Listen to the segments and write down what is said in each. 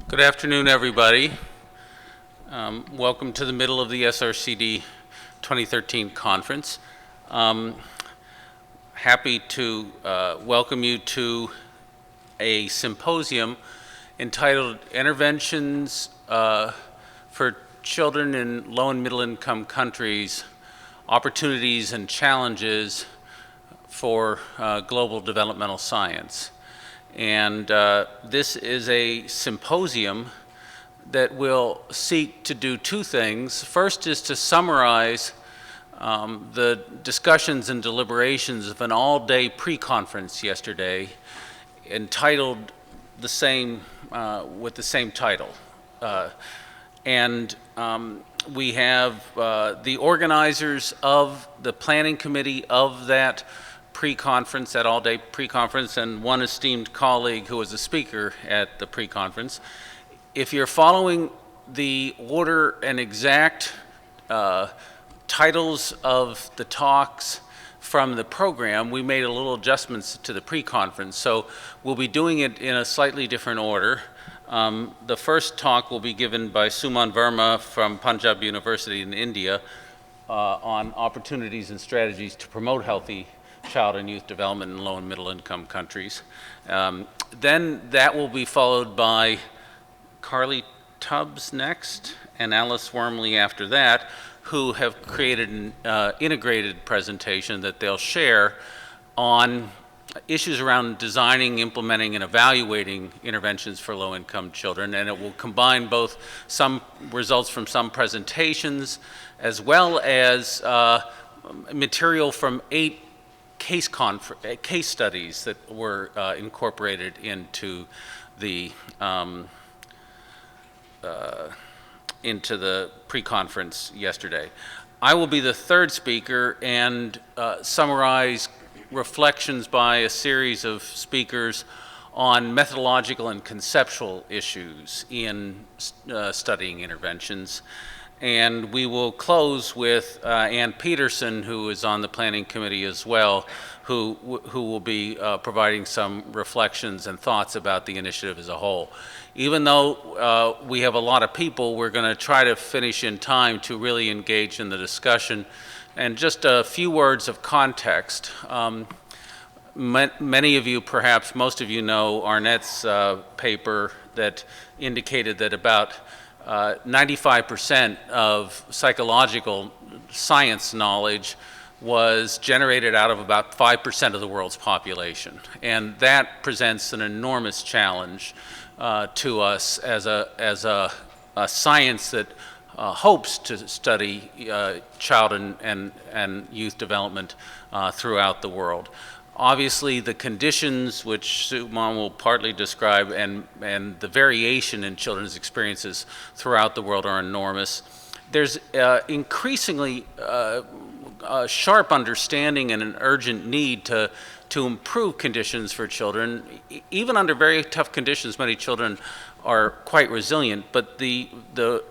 Good afternoon, everybody. Welcome to the middle of the SRCD 2013 conference. Happy to welcome you to a symposium entitled Interventions for Children in Low and Middle Income Countries, Opportunities and Challenges for Global Developmental Science. And this is a symposium that will seek to do two things. First is to summarize the discussions and deliberations of an all-day pre-conference yesterday entitled the same, with the same title. We have the organizers of the planning committee of that pre-conference, that all-day pre-conference, and one esteemed colleague who was a speaker at the pre-conference. If you're following the order and exact titles of the talks from the program, we made a little adjustments to the pre-conference, so we'll be doing it in a slightly different order. The first talk will be given by Suman Verma from Punjab University in India on opportunities and strategies to promote healthy child and youth development in low and middle income countries. Then that will be followed by Carly Tubbs next and Alice Wormley after that, who have created an integrated presentation that they'll share on issues around designing, implementing, and evaluating interventions for low-income children, and it will combine both some results from some presentations as well as material from 8 case studies that were incorporated into the pre-conference yesterday. I will be the third speaker and summarize reflections by a series of speakers on methodological and conceptual issues in studying interventions. And we will close with Ann Peterson, who is on the planning committee as well, who will be providing some reflections and thoughts about the initiative as a whole. Even though we have a lot of people, we're going to try to finish in time to really engage in the discussion. And just a few words of context. Many of you, perhaps most of you, know Arnett's paper that indicated that about 95% of psychological science knowledge was generated out of about 5% of the world's population. And that presents an enormous challenge to us as a science that hopes to study child and youth development throughout the world. Obviously, the conditions, which Suman will partly describe, and the variation in children's experiences throughout the world are enormous. There's increasingly sharp understanding and an urgent need to improve conditions for children. Even under very tough conditions, many children are quite resilient, but the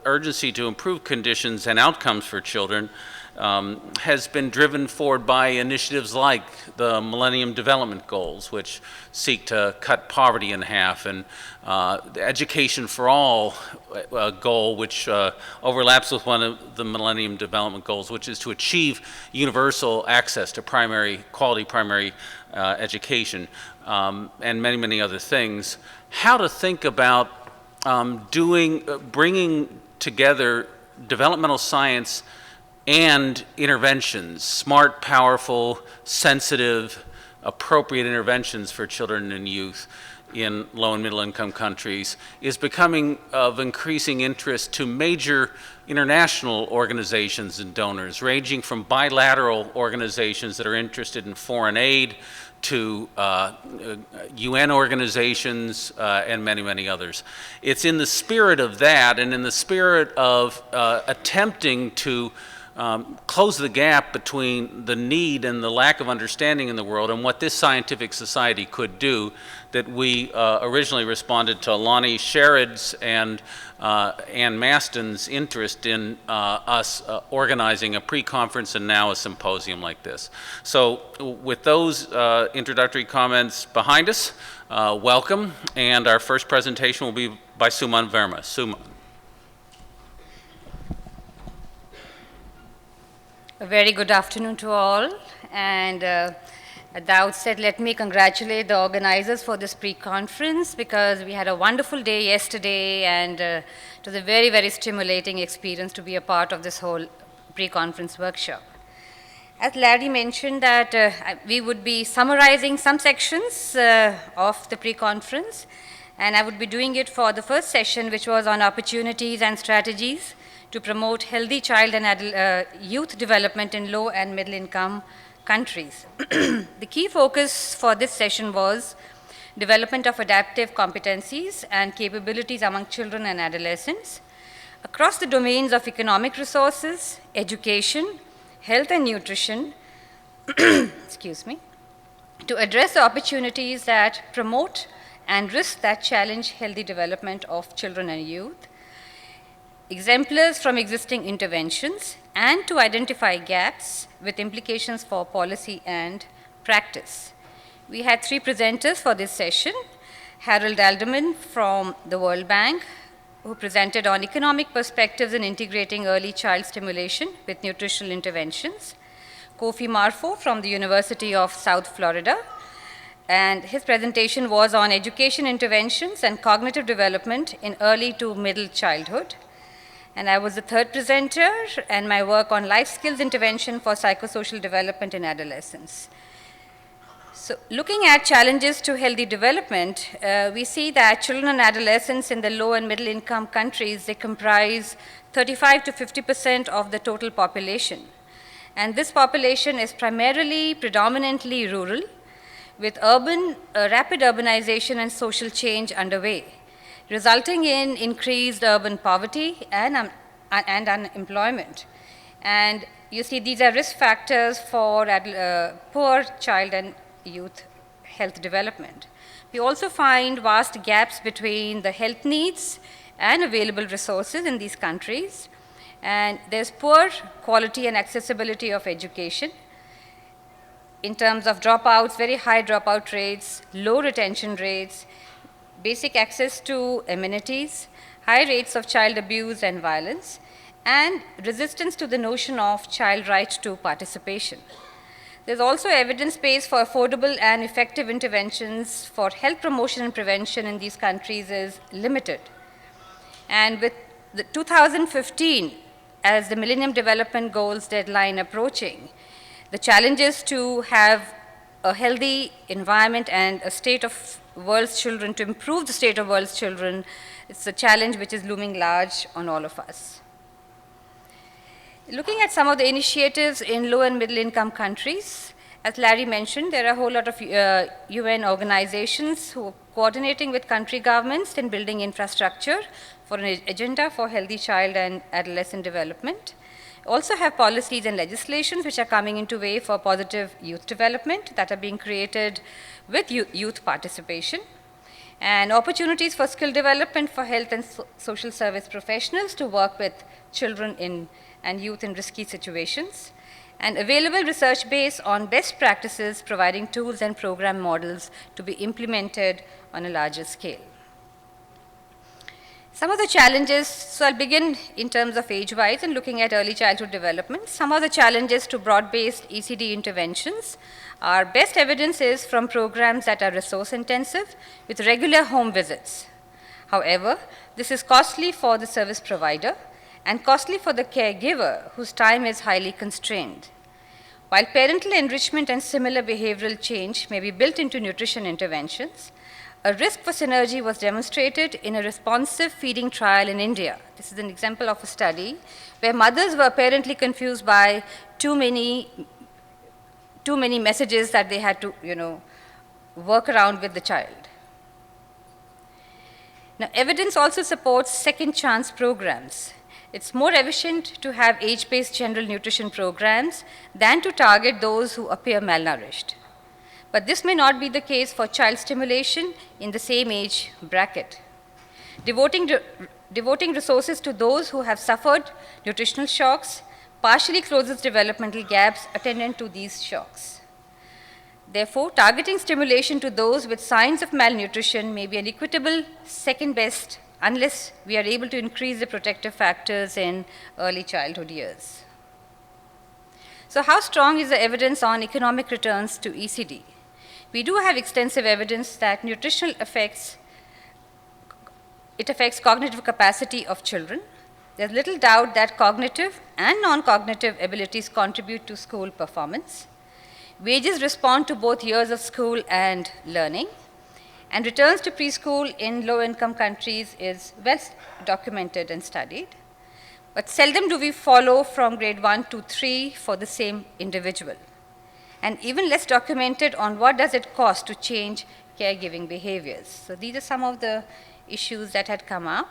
urgency to improve conditions and outcomes for children has been driven forward by initiatives like the Millennium Development Goals, which seek to cut poverty in half, and the Education for All goal, which overlaps with one of the Millennium Development Goals, which is to achieve universal access to quality primary education, and many, many other things. How to think about bringing together developmental science and interventions, smart, powerful, sensitive, appropriate interventions for children and youth in low and middle income countries, is becoming of increasing interest to major international organizations and donors, ranging from bilateral organizations that are interested in foreign aid to UN organizations and many, many others. It's in the spirit of that and in the spirit of attempting to close the gap between the need and the lack of understanding in the world and what this scientific society could do that we originally responded to Lonnie Sherrod's and Ann Maston's interest in us organizing a pre-conference and now a symposium like this. So with those introductory comments behind us, welcome, and our first presentation will be by Suman Verma. Suman. A very good afternoon to all, and at the outset, let me congratulate the organizers for this pre-conference, because we had a wonderful day yesterday, and it was a very, very stimulating experience to be a part of this whole pre-conference workshop. As Larry mentioned, that we would be summarizing some sections of the pre-conference, and I would be doing it for the first session, which was on opportunities and strategies to promote healthy child and youth development in low and middle income countries. The key focus for this session was development of adaptive competencies and capabilities among children and adolescents across the domains of economic resources, education, health and nutrition, excuse me, to address the opportunities that promote and risks that challenge healthy development of children and youth, exemplars from existing interventions, and to identify gaps with implications for policy and practice. We had 3 presenters for this session: Harold Alderman from the World Bank, who presented on economic perspectives in integrating early child stimulation with nutritional interventions; Kofi Marfo from the University of South Florida, and his presentation was on education interventions and cognitive development in early to middle childhood. And I was the 3rd presenter, and my work on life skills intervention for psychosocial development in adolescence. So looking at challenges to healthy development, we see that children and adolescents in the low and middle income countries, they comprise 35 to 50% of the total population. And this population is predominantly rural, with rapid urbanization and social change underway, resulting in increased urban poverty and unemployment. And you see, these are risk factors for poor child and youth health development. We also find vast gaps between the health needs and available resources in these countries. And there's poor quality and accessibility of education in terms of dropouts, very high dropout rates, low retention rates, basic access to amenities, high rates of child abuse and violence, and resistance to the notion of child right to participation. There's also evidence base for affordable and effective interventions for health promotion and prevention in these countries is limited. And with the 2015 as the Millennium Development Goals deadline approaching, the challenges to have a healthy environment and a state of world's children, to improve the state of world's children, it's a challenge which is looming large on all of us. Looking at some of the initiatives in low and middle income countries, as Larry mentioned, there are a whole lot of UN organizations who are coordinating with country governments in building infrastructure for an agenda for healthy child and adolescent development. Also have policies and legislations which are coming into way for positive youth development that are being created with youth participation, and opportunities for skill development for health and social service professionals to work with children and youth in risky situations, and available research base on best practices providing tools and program models to be implemented on a larger scale. Some of the challenges, so I'll begin in terms of age-wise and looking at early childhood development. Some of the challenges to broad-based ECD interventions are best evidence is from programs that are resource-intensive with regular home visits. However, this is costly for the service provider and costly for the caregiver whose time is highly constrained. While parental enrichment and similar behavioral change may be built into nutrition interventions, a risk for synergy was demonstrated in a responsive feeding trial in India. This is an example of a study where mothers were apparently confused by too many messages that they had to, work around with the child. Now, evidence also supports second chance programs. It's more efficient to have age-based general nutrition programs than to target those who appear malnourished. But this may not be the case for child stimulation in the same age bracket. Devoting resources to those who have suffered nutritional shocks partially closes developmental gaps attendant to these shocks. Therefore, targeting stimulation to those with signs of malnutrition may be an equitable second best unless we are able to increase the protective factors in early childhood years. So how strong is the evidence on economic returns to ECD? We do have extensive evidence that nutritional affects cognitive capacity of children. There's little doubt that cognitive and non-cognitive abilities contribute to school performance. Wages respond to both years of school and learning. And returns to preschool in low-income countries is well documented and studied. But seldom do we follow from grade 1 to 3 for the same individual. And even less documented on what does it cost to change caregiving behaviors. So these are some of the issues that had come up.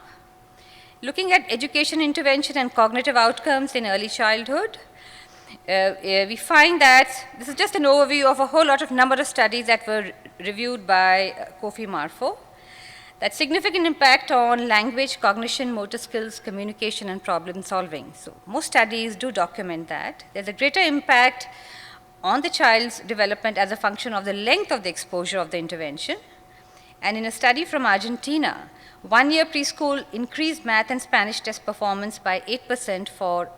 Looking at education intervention and cognitive outcomes in early childhood, we find that this is just an overview of a whole lot of number of studies that were reviewed by Kofi Marfo. That significant impact on language, cognition, motor skills, communication, and problem solving. So most studies do document that. There's a greater impact on the child's development as a function of the length of the exposure of the intervention. And in a study from Argentina, 1 year preschool increased math and Spanish test performance by 8% for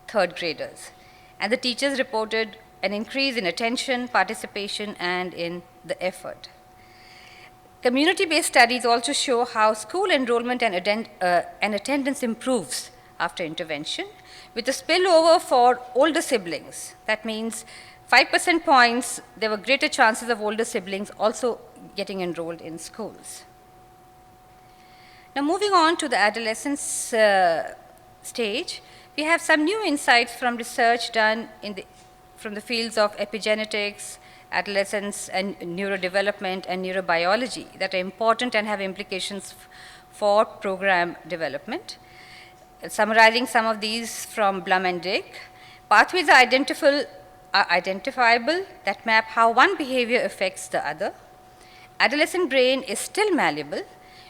third graders. And the teachers reported an increase in attention, participation, and in the effort. Community-based studies also show how school enrollment and attendance improves after intervention, with a spillover for older siblings. That means 5% points, there were greater chances of older siblings also getting enrolled in schools. Now moving on to the adolescence stage, we have some new insights from research done from the fields of epigenetics, adolescence, and neurodevelopment and neurobiology that are important and have implications for program development. Summarizing some of these from Blum and Dick, pathways are identifiable that map how one behavior affects the other. Adolescent brain is still malleable.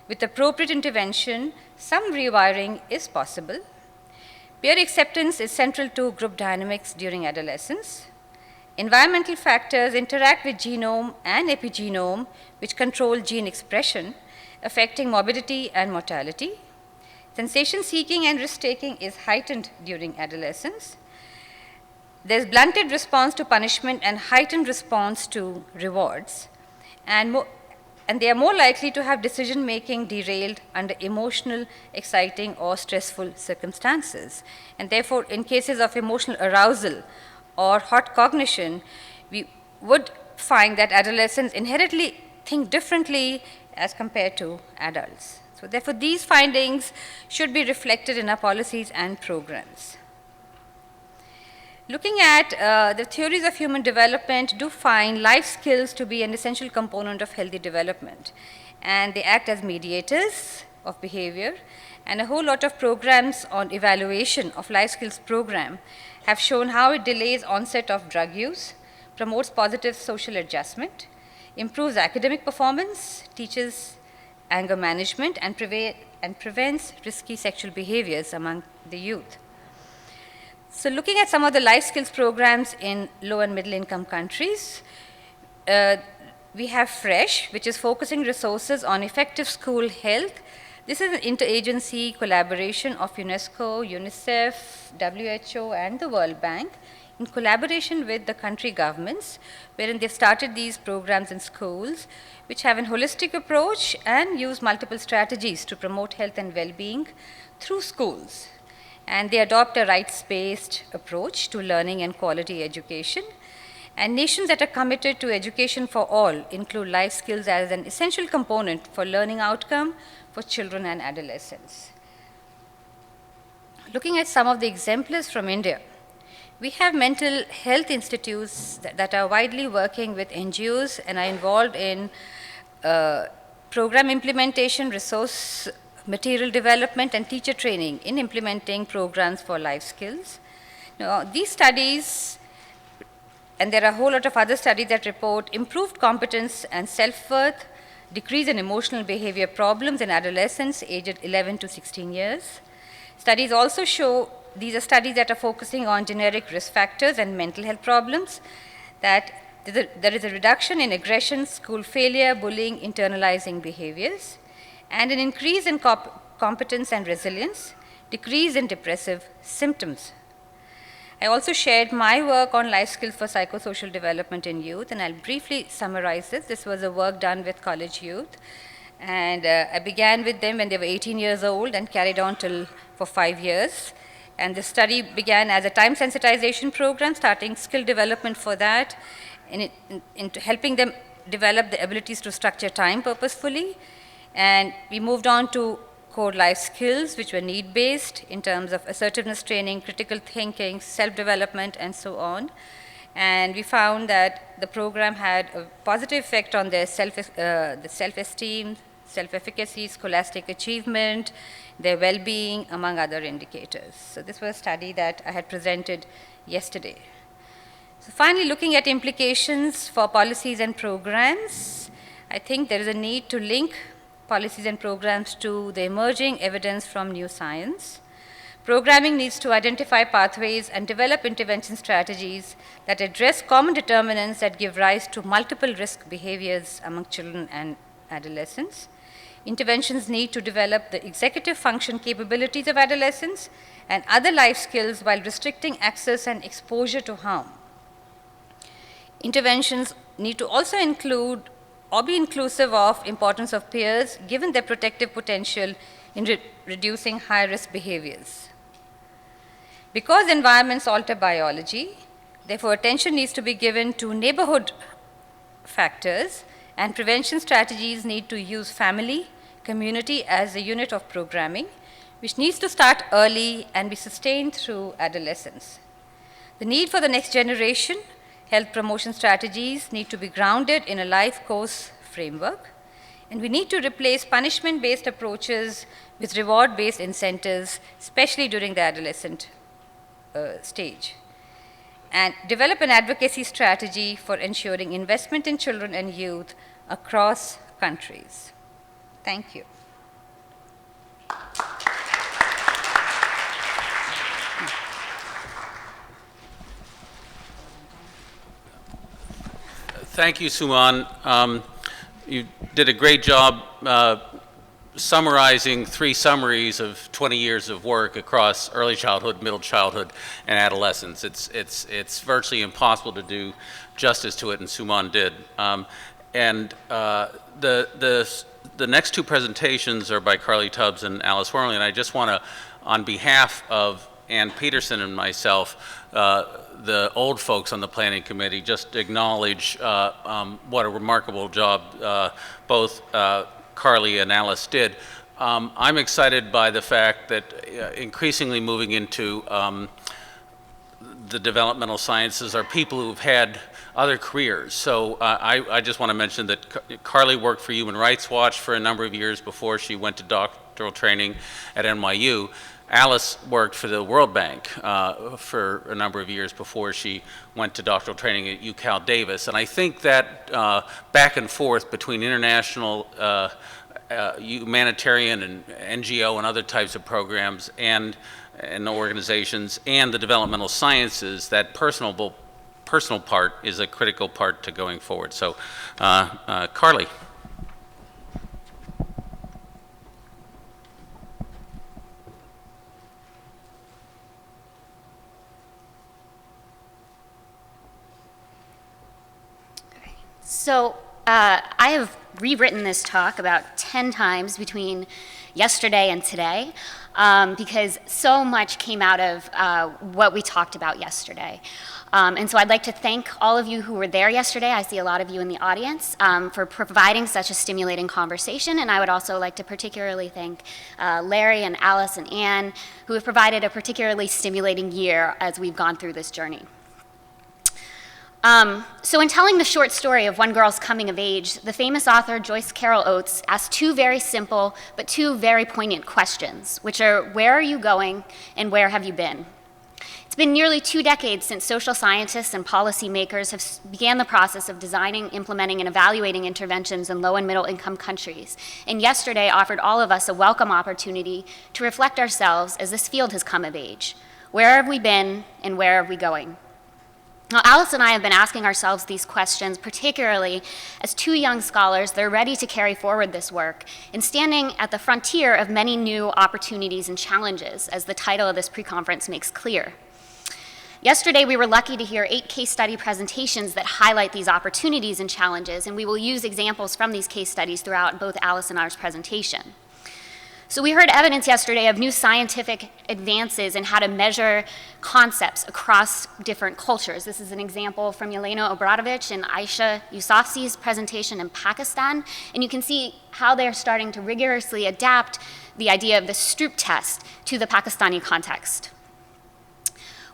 With appropriate intervention, some rewiring is possible. Peer acceptance is central to group dynamics during adolescence. Environmental factors interact with genome and epigenome, which control gene expression, affecting morbidity and mortality. Sensation seeking and risk-taking is heightened during adolescence. There's blunted response to punishment and heightened response to rewards. And they are more likely to have decision-making derailed under emotional, exciting, or stressful circumstances. And therefore, in cases of emotional arousal or hot cognition, we would find that adolescents inherently think differently as compared to adults. So therefore, these findings should be reflected in our policies and programs. Looking at the theories of human development do find life skills to be an essential component of healthy development. And they act as mediators of behavior. And a whole lot of programs on evaluation of life skills program have shown how it delays onset of drug use, promotes positive social adjustment, improves academic performance, teaches anger management, and prevents risky sexual behaviors among the youth. So looking at some of the life skills programs in low and middle income countries, we have FRESH, which is focusing resources on effective school health. This is an interagency collaboration of UNESCO, UNICEF, WHO, and the World Bank in collaboration with the country governments, wherein they've started these programs in schools, which have an holistic approach and use multiple strategies to promote health and well-being through schools. And they adopt a rights-based approach to learning and quality education. And nations that are committed to education for all include life skills as an essential component for learning outcome for children and adolescents. Looking at some of the exemplars from India, we have mental health institutes that are widely working with NGOs and are involved in program implementation, resource material development, and teacher training in implementing programs for life skills. Now, these studies, and there are a whole lot of other studies that report improved competence and self-worth, decrease in emotional behavior problems in adolescents aged 11 to 16 years. Studies also show, these are studies that are focusing on generic risk factors and mental health problems, that there is a reduction in aggression, school failure, bullying, internalizing behaviors. and an increase in competence and resilience, decrease in depressive symptoms. I also shared my work on life skills for psychosocial development in youth, and I'll briefly summarize this. This was a work done with college youth, and I began with them when they were 18 years old and carried on for 5 years. And the study began as a time sensitization program, starting skill development for that, into helping them develop the abilities to structure time purposefully. And we moved on to core life skills, which were need-based in terms of assertiveness training, critical thinking, self-development, and so on. And we found that the program had a positive effect on their self-esteem, self-efficacy, scholastic achievement, their well-being, among other indicators. So this was a study that I had presented yesterday. So finally, looking at implications for policies and programs, I think there is a need to link policies and programs to the emerging evidence from new science. Programming needs to identify pathways and develop intervention strategies that address common determinants that give rise to multiple risk behaviors among children and adolescents. Interventions need to develop the executive function capabilities of adolescents and other life skills while restricting access and exposure to harm. Interventions need to also include or be inclusive of importance of peers, given their protective potential in reducing high-risk behaviors. Because environments alter biology, therefore attention needs to be given to neighborhood factors, and prevention strategies need to use family, community as a unit of programming, which needs to start early and be sustained through adolescence. The need for the next generation health promotion strategies need to be grounded in a life course framework, and we need to replace punishment-based approaches with reward-based incentives, especially during the adolescent stage, and develop an advocacy strategy for ensuring investment in children and youth across countries. Thank you. Thank you, Suman. You did a great job summarizing 3 summaries of 20 years of work across early childhood, middle childhood, and adolescence. It's virtually impossible to do justice to it, and Suman did. The next 2 presentations are by Carly Tubbs and Alice Worley, and I just want to, on behalf of Ann Peterson and myself, the old folks on the planning committee, just acknowledge what a remarkable job both Carly and Alice did. I'm excited by the fact that increasingly moving into the developmental sciences are people who've had other careers. So I just want to mention that Carly worked for Human Rights Watch for a number of years before she went to doctoral training at NYU. Alice worked for the World Bank for a number of years before she went to doctoral training at UCal Davis. And I think that back and forth between international humanitarian and NGO and other types of programs and organizations and the developmental sciences, that personal part is a critical part to going forward. So, Carly. So I have rewritten this talk about 10 times between yesterday and today because so much came out of what we talked about yesterday. And so I'd like to thank all of you who were there yesterday. I see a lot of you in the audience for providing such a stimulating conversation. And I would also like to particularly thank Larry and Alice and Ann, who have provided a particularly stimulating year as we've gone through this journey. So in telling the short story of one girl's coming of age, the famous author Joyce Carol Oates asked 2 very simple but 2 very poignant questions, which are, where are you going and where have you been? It's been nearly 2 decades since social scientists and policymakers have began the process of designing, implementing, and evaluating interventions in low and middle income countries. And yesterday offered all of us a welcome opportunity to reflect ourselves as this field has come of age. Where have we been and where are we going? Now, Alice and I have been asking ourselves these questions, particularly as two young scholars that are ready to carry forward this work and standing at the frontier of many new opportunities and challenges, as the title of this pre-conference makes clear. Yesterday, we were lucky to hear 8 case study presentations that highlight these opportunities and challenges, and we will use examples from these case studies throughout both Alice and ours presentation. So we heard evidence yesterday of new scientific advances in how to measure concepts across different cultures. This is an example from Yelena Obradovic and Aisha Yousafzai's presentation in Pakistan, and you can see how they're starting to rigorously adapt the idea of the Stroop test to the Pakistani context.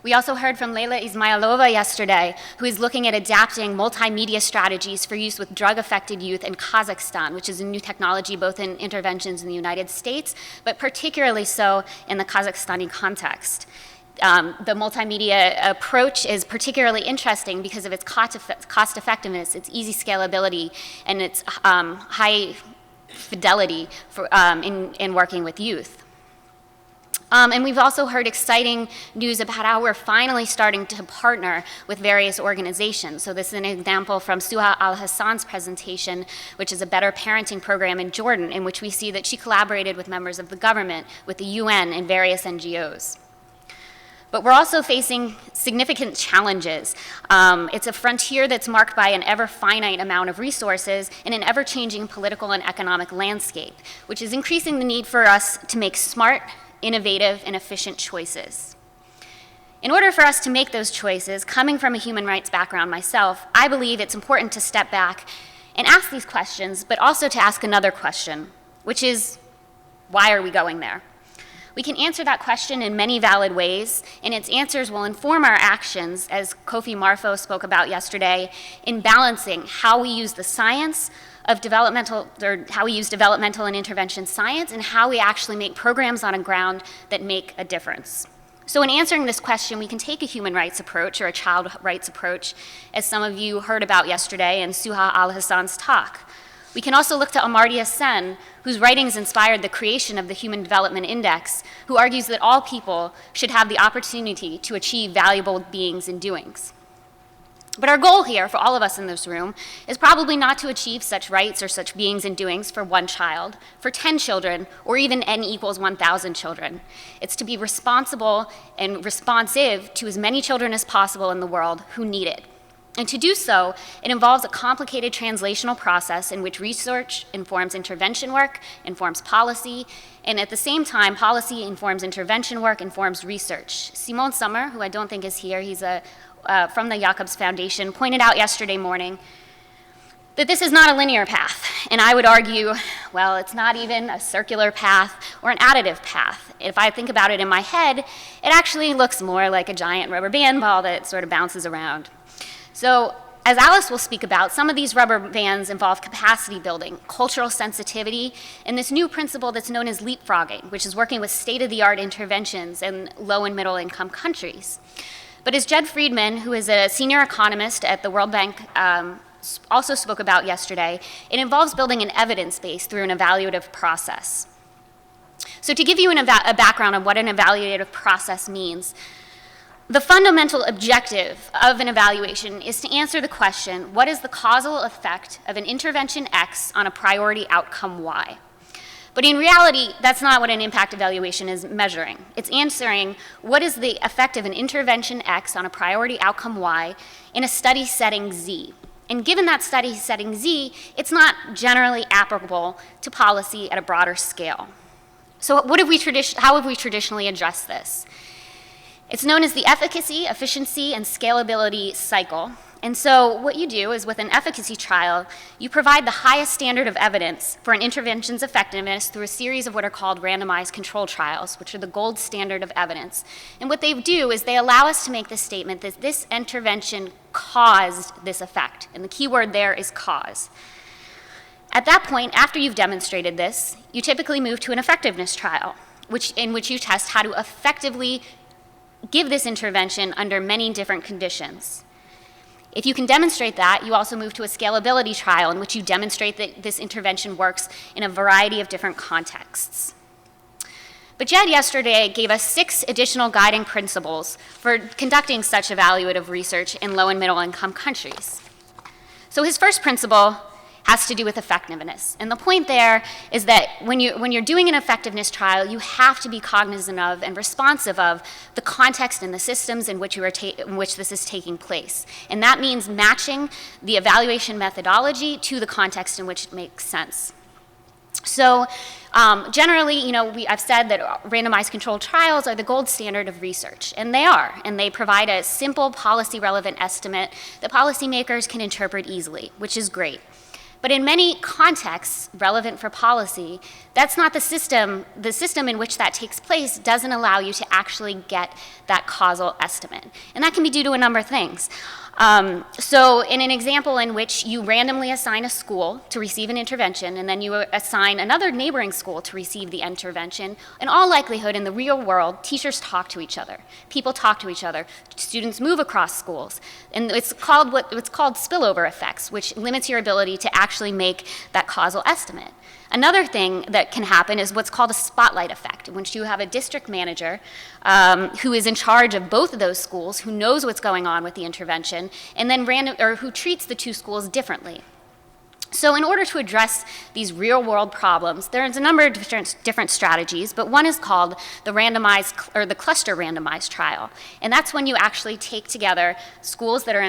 We also heard from Leila Ismailova yesterday, who is looking at adapting multimedia strategies for use with drug-affected youth in Kazakhstan, which is a new technology both in interventions in the United States, but particularly so in the Kazakhstani context. The multimedia approach is particularly interesting because of its cost effectiveness, its easy scalability, and its high fidelity in working with youth. And we've also heard exciting news about how we're finally starting to partner with various organizations. So this is an example from Suha Al-Hassan's presentation, which is a better parenting program in Jordan, in which we see that she collaborated with members of the government, with the UN, and various NGOs. But we're also facing significant challenges. It's a frontier that's marked by an ever-finite amount of resources and an ever-changing political and economic landscape, which is increasing the need for us to make smart, innovative, and efficient choices. In order for us to make those choices, coming from a human rights background myself, I believe it's important to step back and ask these questions, but also to ask another question, which is, why are we going there? We can answer that question in many valid ways, and its answers will inform our actions, as Kofi Marfo spoke about yesterday, in balancing how we use the science of developmental, or how we use developmental and intervention science, and how we actually make programs on a ground that make a difference. So in answering this question, we can take a human rights approach or a child rights approach, as some of you heard about yesterday in Suha Al-Hassan's talk. We can also look to Amartya Sen, whose writings inspired the creation of the Human Development Index, who argues that all people should have the opportunity to achieve valuable beings and doings. But our goal here, for all of us in this room, is probably not to achieve such rights or such beings and doings for one child, for 10 children, or even n equals 1,000 children. It's to be responsible and responsive to as many children as possible in the world who need it. And to do so, it involves a complicated translational process in which research informs intervention work, informs policy, and at the same time, policy informs intervention work, informs research. Simon Sommer, who I don't think is here, he's from the Jacobs Foundation, pointed out yesterday morning that this is not a linear path. And I would argue, well, it's not even a circular path or an additive path. If I think about it in my head, it actually looks more like a giant rubber band ball that sort of bounces around. So, as Alice will speak about, some of these rubber bands involve capacity building, cultural sensitivity, and this new principle that's known as leapfrogging, which is working with state-of-the-art interventions in low and middle-income countries. But as Jed Friedman, who is a senior economist at the World Bank, also spoke about yesterday, it involves building an evidence base through an evaluative process. So to give you a background of what an evaluative process means, the fundamental objective of an evaluation is to answer the question, what is the causal effect of an intervention X on a priority outcome Y? But in reality, that's not what an impact evaluation is measuring. It's answering what is the effect of an intervention X on a priority outcome Y in a study setting Z. And given that study setting Z, it's not generally applicable to policy at a broader scale. So how have we traditionally addressed this? It's known as the efficacy, efficiency, and scalability cycle. And so what you do is with an efficacy trial, you provide the highest standard of evidence for an intervention's effectiveness through a series of what are called randomized control trials, which are the gold standard of evidence. And what they do is they allow us to make the statement that this intervention caused this effect. And the key word there is cause. At that point, after you've demonstrated this, you typically move to an effectiveness trial, in which you test how to effectively give this intervention under many different conditions. If you can demonstrate that, you also move to a scalability trial in which you demonstrate that this intervention works in a variety of different contexts. But Jed yesterday gave us 6 additional guiding principles for conducting such evaluative research in low and middle income countries. So his first principle has to do with effectiveness. And the point there is that when you're doing an effectiveness trial, you have to be cognizant of and responsive of the context and the systems in which this is taking place. And that means matching the evaluation methodology to the context in which it makes sense. So generally, I've said that randomized controlled trials are the gold standard of research, and they are, and they provide a simple policy-relevant estimate that policymakers can interpret easily, which is great. But in many contexts relevant for policy, that's not the system. The system in which that takes place doesn't allow you to actually get that causal estimate. And that can be due to a number of things. So in an example in which you randomly assign a school to receive an intervention and then you assign another neighboring school to receive the intervention, in all likelihood in the real world, teachers talk to each other. People talk to each other. Students move across schools. And it's called spillover effects, which limits your ability to actually make that causal estimate. Another thing that can happen is what's called a spotlight effect, in which you have a district manager who is in charge of both of those schools, who knows what's going on with the intervention, and then who treats the 2 schools differently. So in order to address these real-world problems, there's a number of different strategies, but one is called the cluster randomized trial. And that's when you actually take together schools that are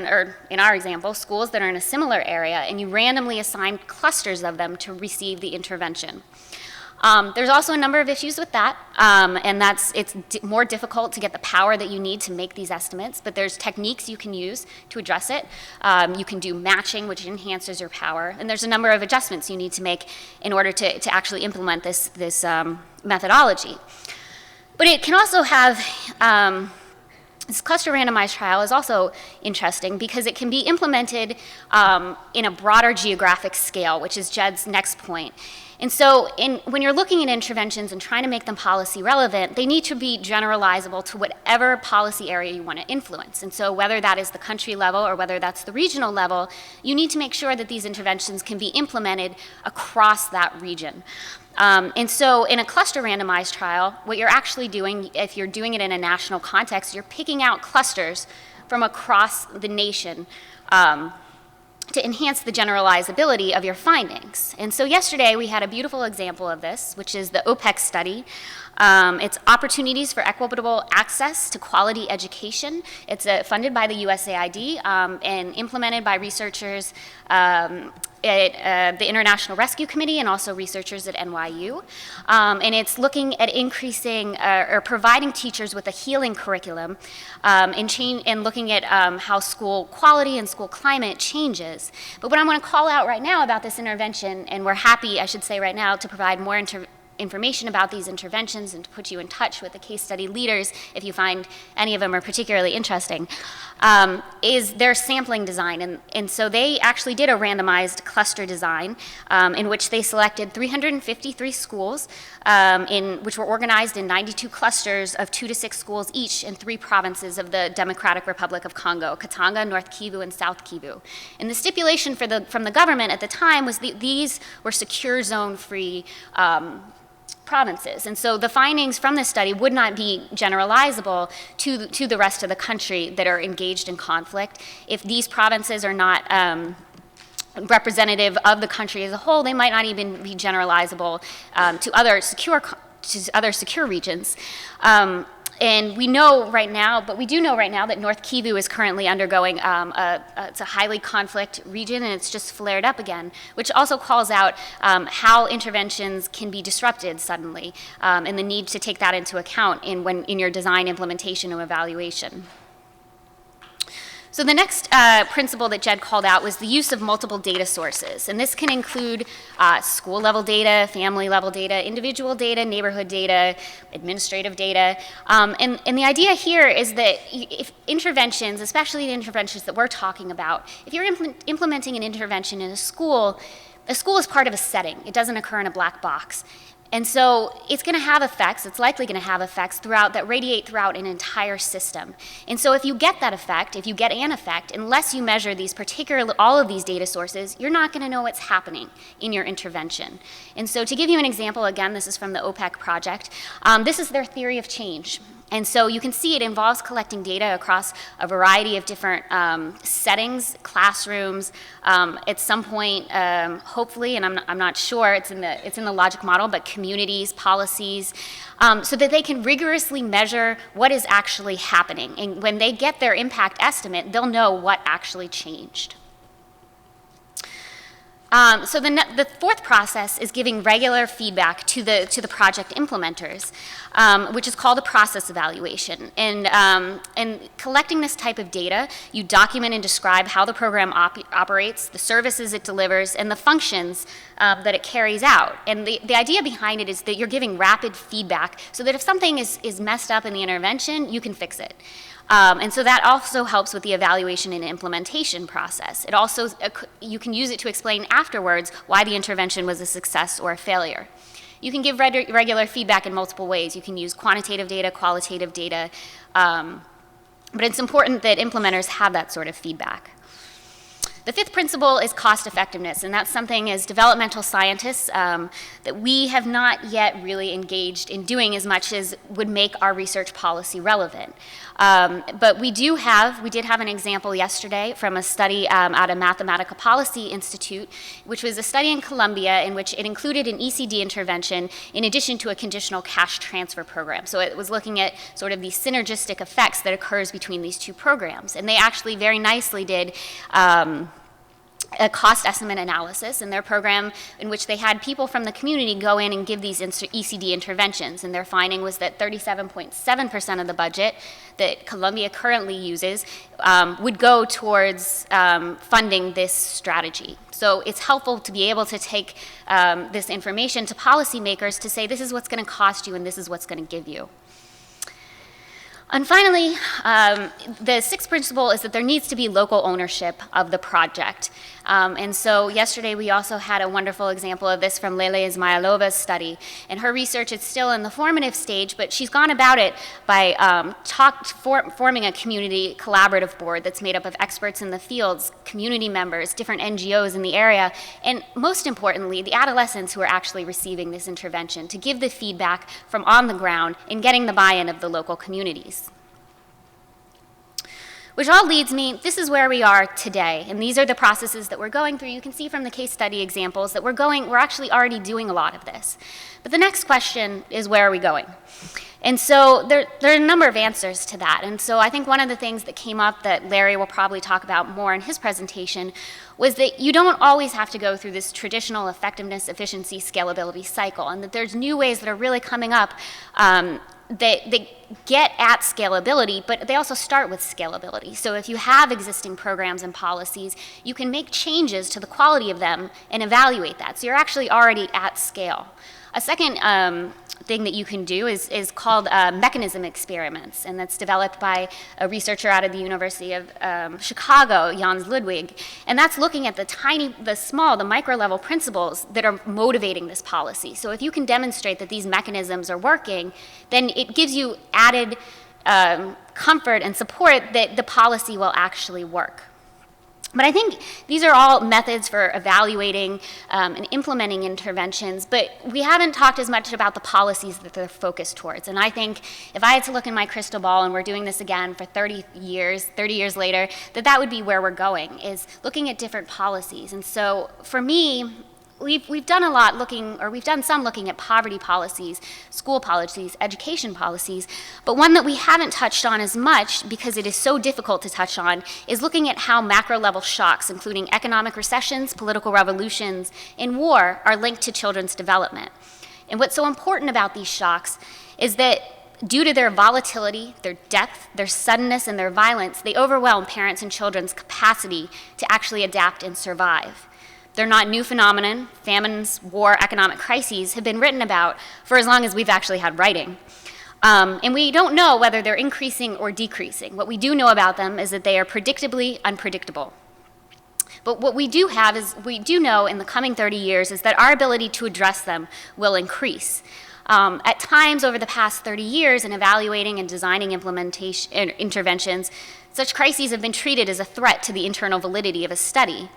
in our example, schools that are in a similar area, and you randomly assign clusters of them to receive the intervention. There's also a number of issues with that, and it's more difficult to get the power that you need to make these estimates, but there's techniques you can use to address it. You can do matching, which enhances your power, and there's a number of adjustments you need to make in order to actually implement this methodology. But it can also have, this cluster randomized trial is also interesting because it can be implemented in a broader geographic scale, which is Jed's next point. And so when you're looking at interventions and trying to make them policy relevant, they need to be generalizable to whatever policy area you want to influence. And so whether that is the country level or whether that's the regional level, you need to make sure that these interventions can be implemented across that region. And so in a cluster randomized trial, what you're actually doing, if you're doing it in a national context, you're picking out clusters from across the nation to enhance the generalizability of your findings. And so yesterday we had a beautiful example of this, which is the OPEC study. It's Opportunities for Equitable Access to Quality Education. It's funded by the USAID and implemented by researchers at the International Rescue Committee and also researchers at NYU. And it's looking at increasing or providing teachers with a healing curriculum and looking at how school quality and school climate changes. But what I want to call out right now about this intervention, and we're happy, I should say right now, to provide more information about these interventions and to put you in touch with the case study leaders if you find any of them are particularly interesting, is their sampling design. And so they actually did a randomized cluster design in which they selected 353 schools which were organized in 92 clusters of 2 to 6 schools each in 3 provinces of the Democratic Republic of Congo, Katanga, North Kivu, and South Kivu. And the stipulation from the government at the time was these were secure zone-free provinces. And so the findings from this study would not be generalizable to the rest of the country that are engaged in conflict. If these provinces are not representative of the country as a whole, they might not even be generalizable to other secure regions. And we know right now, but we do know right now that North Kivu is currently undergoing it's a highly conflict region, and it's just flared up again, which also calls out how interventions can be disrupted suddenly, and the need to take that into account in your design, implementation, and evaluation. So the next principle that Jed called out was the use of multiple data sources. And this can include school-level data, family-level data, individual data, neighborhood data, administrative data. And the idea here is that if interventions, especially the interventions that we're talking about, if you're implementing an intervention in a school is part of a setting. It doesn't occur in a black box. And so it's going to have effects, it's likely going to have effects that radiate throughout an entire system. And so if you get that effect, if you get an effect, unless you measure all of these data sources, you're not going to know what's happening in your intervention. And so to give you an example, again, this is from the OPEC project, this is their theory of change. And so you can see it involves collecting data across a variety of different settings, classrooms. At some point, hopefully, and I'm not sure, it's in the logic model, but communities, policies, so that they can rigorously measure what is actually happening. And when they get their impact estimate, they'll know what actually changed. So the fourth process is giving regular feedback to the project implementers, which is called a process evaluation. And collecting this type of data, you document and describe how the program operates, the services it delivers, and the functions that it carries out. And the idea behind it is that you're giving rapid feedback so that if something is messed up in the intervention, you can fix it. And so that also helps with the evaluation and implementation process. It also, you can use it to explain afterwards why the intervention was a success or a failure. You can give regular feedback in multiple ways. You can use quantitative data, qualitative data, but it's important that implementers have that sort of feedback. The fifth principle is cost effectiveness, and that's something as developmental scientists that we have not yet really engaged in doing as much as would make our research policy relevant. But we did have an example yesterday from a study out of Mathematical Policy Institute, which was a study in Colombia in which it included an ECD intervention in addition to a conditional cash transfer program. So it was looking at sort of the synergistic effects that occurs between these two programs. And they actually very nicely did a cost estimate analysis in their program in which they had people from the community go in and give these ECD interventions. And their finding was that 37.7% of the budget that Colombia currently uses would go towards funding this strategy. So it's helpful to be able to take this information to policymakers to say this is what's going to cost you and this is what's going to give you. And finally, the sixth principle is that there needs to be local ownership of the project. And so yesterday we also had a wonderful example of this from Lele Izmailova's study. And her research is still in the formative stage, but she's gone about it by forming a community collaborative board that's made up of experts in the fields, community members, different NGOs in the area, and most importantly, the adolescents who are actually receiving this intervention to give the feedback from on the ground and getting the buy-in of the local communities. Which all leads me, this is where we are today, and these are the processes that we're going through. You can see from the case study examples that we're actually already doing a lot of this. But the next question is, where are we going? And so there are a number of answers to that. And so I think one of the things that came up that Larry will probably talk about more in his presentation was that you don't always have to go through this traditional effectiveness, efficiency, scalability cycle, and that there's new ways that are really coming up that get at scalability, but they also start with scalability. So if you have existing programs and policies, you can make changes to the quality of them and evaluate that. So you're actually already at scale. A second thing that you can do is called mechanism experiments, and that's developed by a researcher out of the University of Chicago, Jans Ludwig, and that's looking at the micro level principles that are motivating this policy. So if you can demonstrate that these mechanisms are working, then it gives you added comfort and support that the policy will actually work. But I think these are all methods for evaluating and implementing interventions, but we haven't talked as much about the policies that they're focused towards. And I think if I had to look in my crystal ball, and we're doing this again for 30 years later, that would be where we're going, is looking at different policies. And so for me, we've done some looking at poverty policies, school policies, education policies, but one that we haven't touched on as much because it is so difficult to touch on is looking at how macro level shocks, including economic recessions, political revolutions, and war are linked to children's development. And what's so important about these shocks is that due to their volatility, their depth, their suddenness, and their violence, they overwhelm parents and children's capacity to actually adapt and survive. They're not new phenomenon. Famines, war, economic crises have been written about for as long as we've actually had writing. And we don't know whether they're increasing or decreasing. What we do know about them is that they are predictably unpredictable. But what we do have is, we do know in the coming 30 years is that our ability to address them will increase. At times over the past 30 years in evaluating and designing interventions, such crises have been treated as a threat to the internal validity of a study.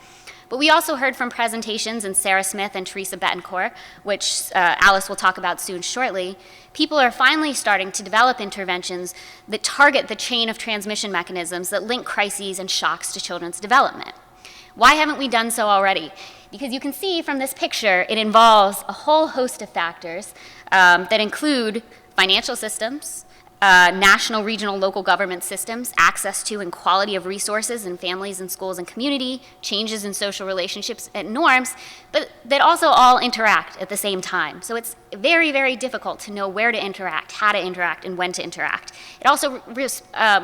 But we also heard from presentations in Sarah Smith and Teresa Betancourt, which Alice will talk about soon shortly. People are finally starting to develop interventions that target the chain of transmission mechanisms that link crises and shocks to children's development. Why haven't we done so already? Because you can see from this picture, it involves a whole host of factors that include financial systems, national, regional, local government systems, access to and quality of resources in families and schools and community, changes in social relationships and norms, but that also all interact at the same time. So it's very, very difficult to know where to interact, how to interact, and when to interact. It also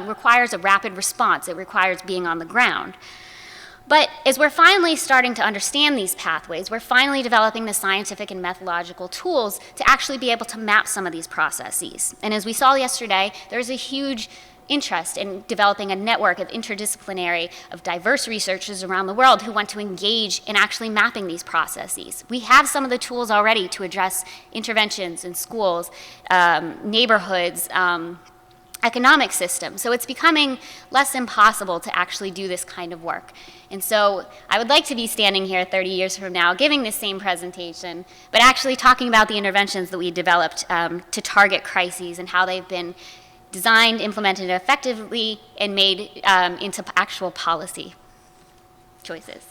requires a rapid response. It requires being on the ground. But as we're finally starting to understand these pathways, we're finally developing the scientific and methodological tools to actually be able to map some of these processes. And as we saw yesterday, there's a huge interest in developing a network of interdisciplinary, of diverse researchers around the world who want to engage in actually mapping these processes. We have some of the tools already to address interventions in schools, neighborhoods, economic system. So it's becoming less impossible to actually do this kind of work. And so I would like to be standing here 30 years from now giving this same presentation, but actually talking about the interventions that we developed to target crises and how they've been designed, implemented effectively, and made into actual policy choices.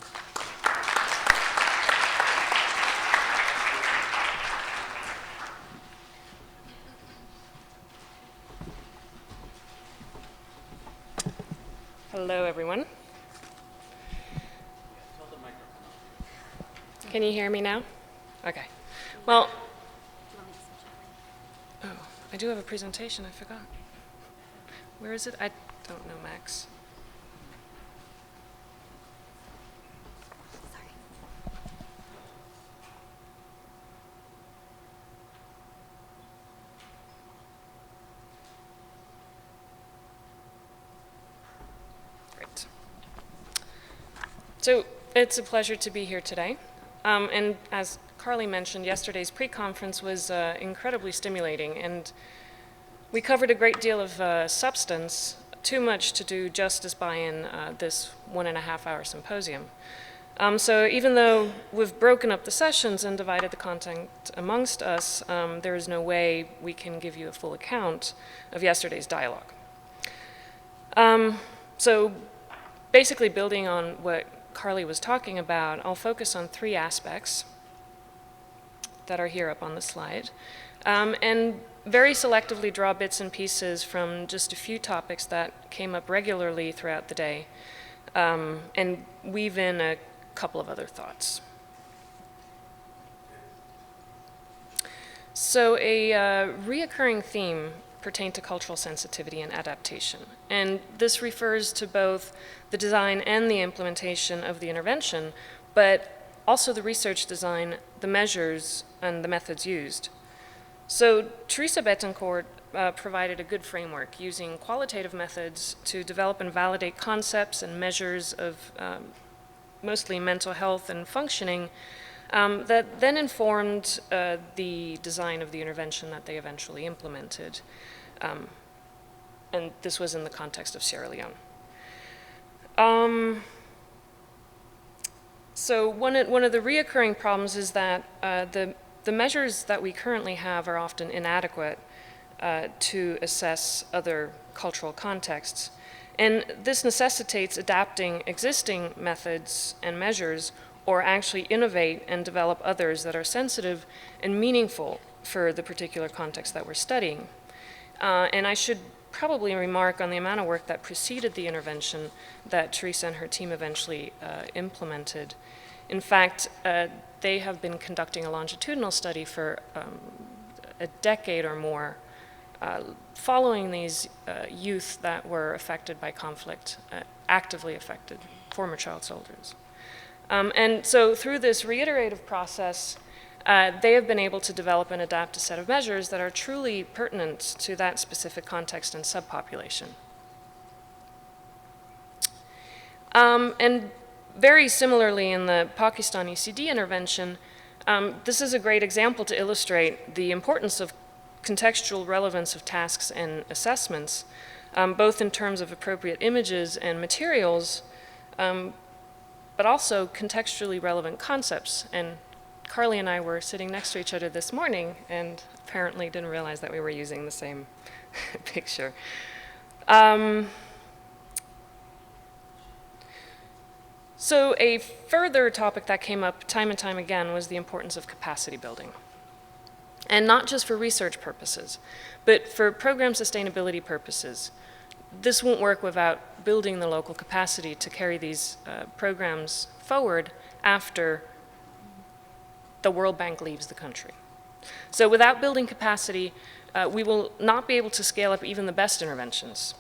Hello, everyone. Can you hear me now? Okay. Well, oh, I do have a presentation. I forgot. Where is it? I don't know, Max. Great. So it's a pleasure to be here today. And as Carly mentioned, yesterday's pre-conference was incredibly stimulating, and we covered a great deal of substance, too much to do justice by in this 1.5-hour symposium. So even though we've broken up the sessions and divided the content amongst us, there is no way we can give you a full account of yesterday's dialogue. So basically building on what Carly was talking about, I'll focus on 3 aspects that are here up on the slide, and very selectively draw bits and pieces from just a few topics that came up regularly throughout the day, and weave in a couple of other thoughts. So a reoccurring theme pertained to cultural sensitivity and adaptation, and this refers to both the design and the implementation of the intervention, but also the research design, the measures, and the methods used. So Teresa Betancourt provided a good framework using qualitative methods to develop and validate concepts and measures of mostly mental health and functioning that then informed the design of the intervention that they eventually implemented. And this was in the context of Sierra Leone. So one of the reoccurring problems is that the measures that we currently have are often inadequate to assess other cultural contexts. And this necessitates adapting existing methods and measures, or actually innovate and develop others that are sensitive and meaningful for the particular context that we're studying. And I should probably remark on the amount of work that preceded the intervention that Teresa and her team eventually implemented. In fact, they have been conducting a longitudinal study for a decade or more, following these youth that were affected by conflict, actively affected, former child soldiers. And so through this reiterative process, they have been able to develop and adapt a set of measures that are truly pertinent to that specific context and subpopulation. And Very similarly, in the Pakistani ECD intervention, this is a great example to illustrate the importance of contextual relevance of tasks and assessments, both in terms of appropriate images and materials, but also contextually relevant concepts. And Carly and I were sitting next to each other this morning and apparently didn't realize that we were using the same picture. So a further topic that came up time and time again was the importance of capacity building. And not just for research purposes, but for program sustainability purposes. This won't work without building the local capacity to carry these programs forward after the World Bank leaves the country. So without building capacity, we will not be able to scale up even the best interventions.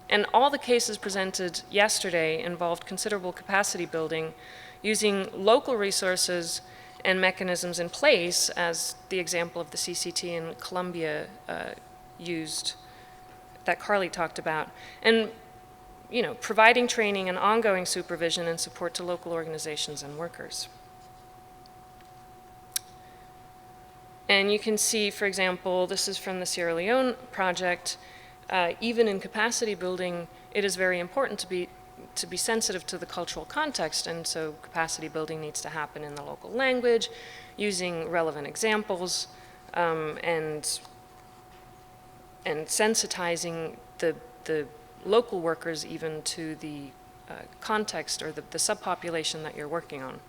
And all the cases presented yesterday involved considerable capacity building using local resources and mechanisms in place, as the example of the CCT in Colombia used, that Carly talked about, and providing training and ongoing supervision and support to local organizations and workers. And you can see, for example, this is from the Sierra Leone project. Even in capacity building, it is very important to be sensitive to the cultural context, and so capacity building needs to happen in the local language, using relevant examples, and sensitizing the local workers even to the context or the subpopulation that you're working on.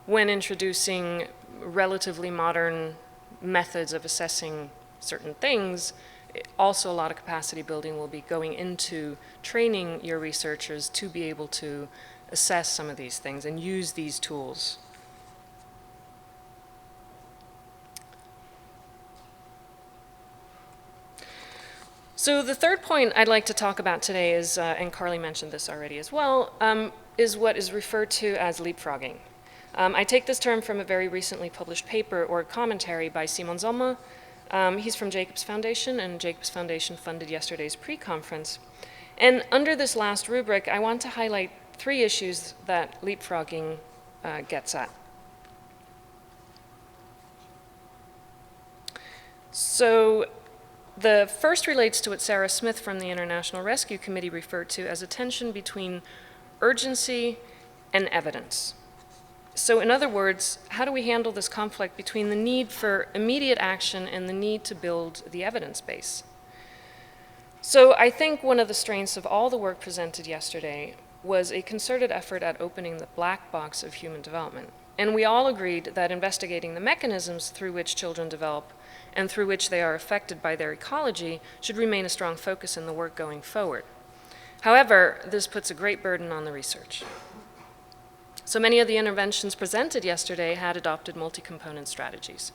When introducing relatively modern methods of assessing certain things, also a lot of capacity building will be going into training your researchers to be able to assess some of these things and use these tools. So the third point I'd like to talk about today is, and Carly mentioned this already as well, is what is referred to as leapfrogging. I take this term from a very recently published paper or commentary by Simon Sommer. He's from Jacobs Foundation, and Jacobs Foundation funded yesterday's pre-conference. And under this last rubric, I want to highlight 3 issues that leapfrogging gets at. So the first relates to what Sarah Smith from the International Rescue Committee referred to as a tension between urgency and evidence. So in other words, how do we handle this conflict between the need for immediate action and the need to build the evidence base? So I think one of the strengths of all the work presented yesterday was a concerted effort at opening the black box of human development. And we all agreed that investigating the mechanisms through which children develop and through which they are affected by their ecology should remain a strong focus in the work going forward. However, this puts a great burden on the research. So many of the interventions presented yesterday had adopted multi-component strategies.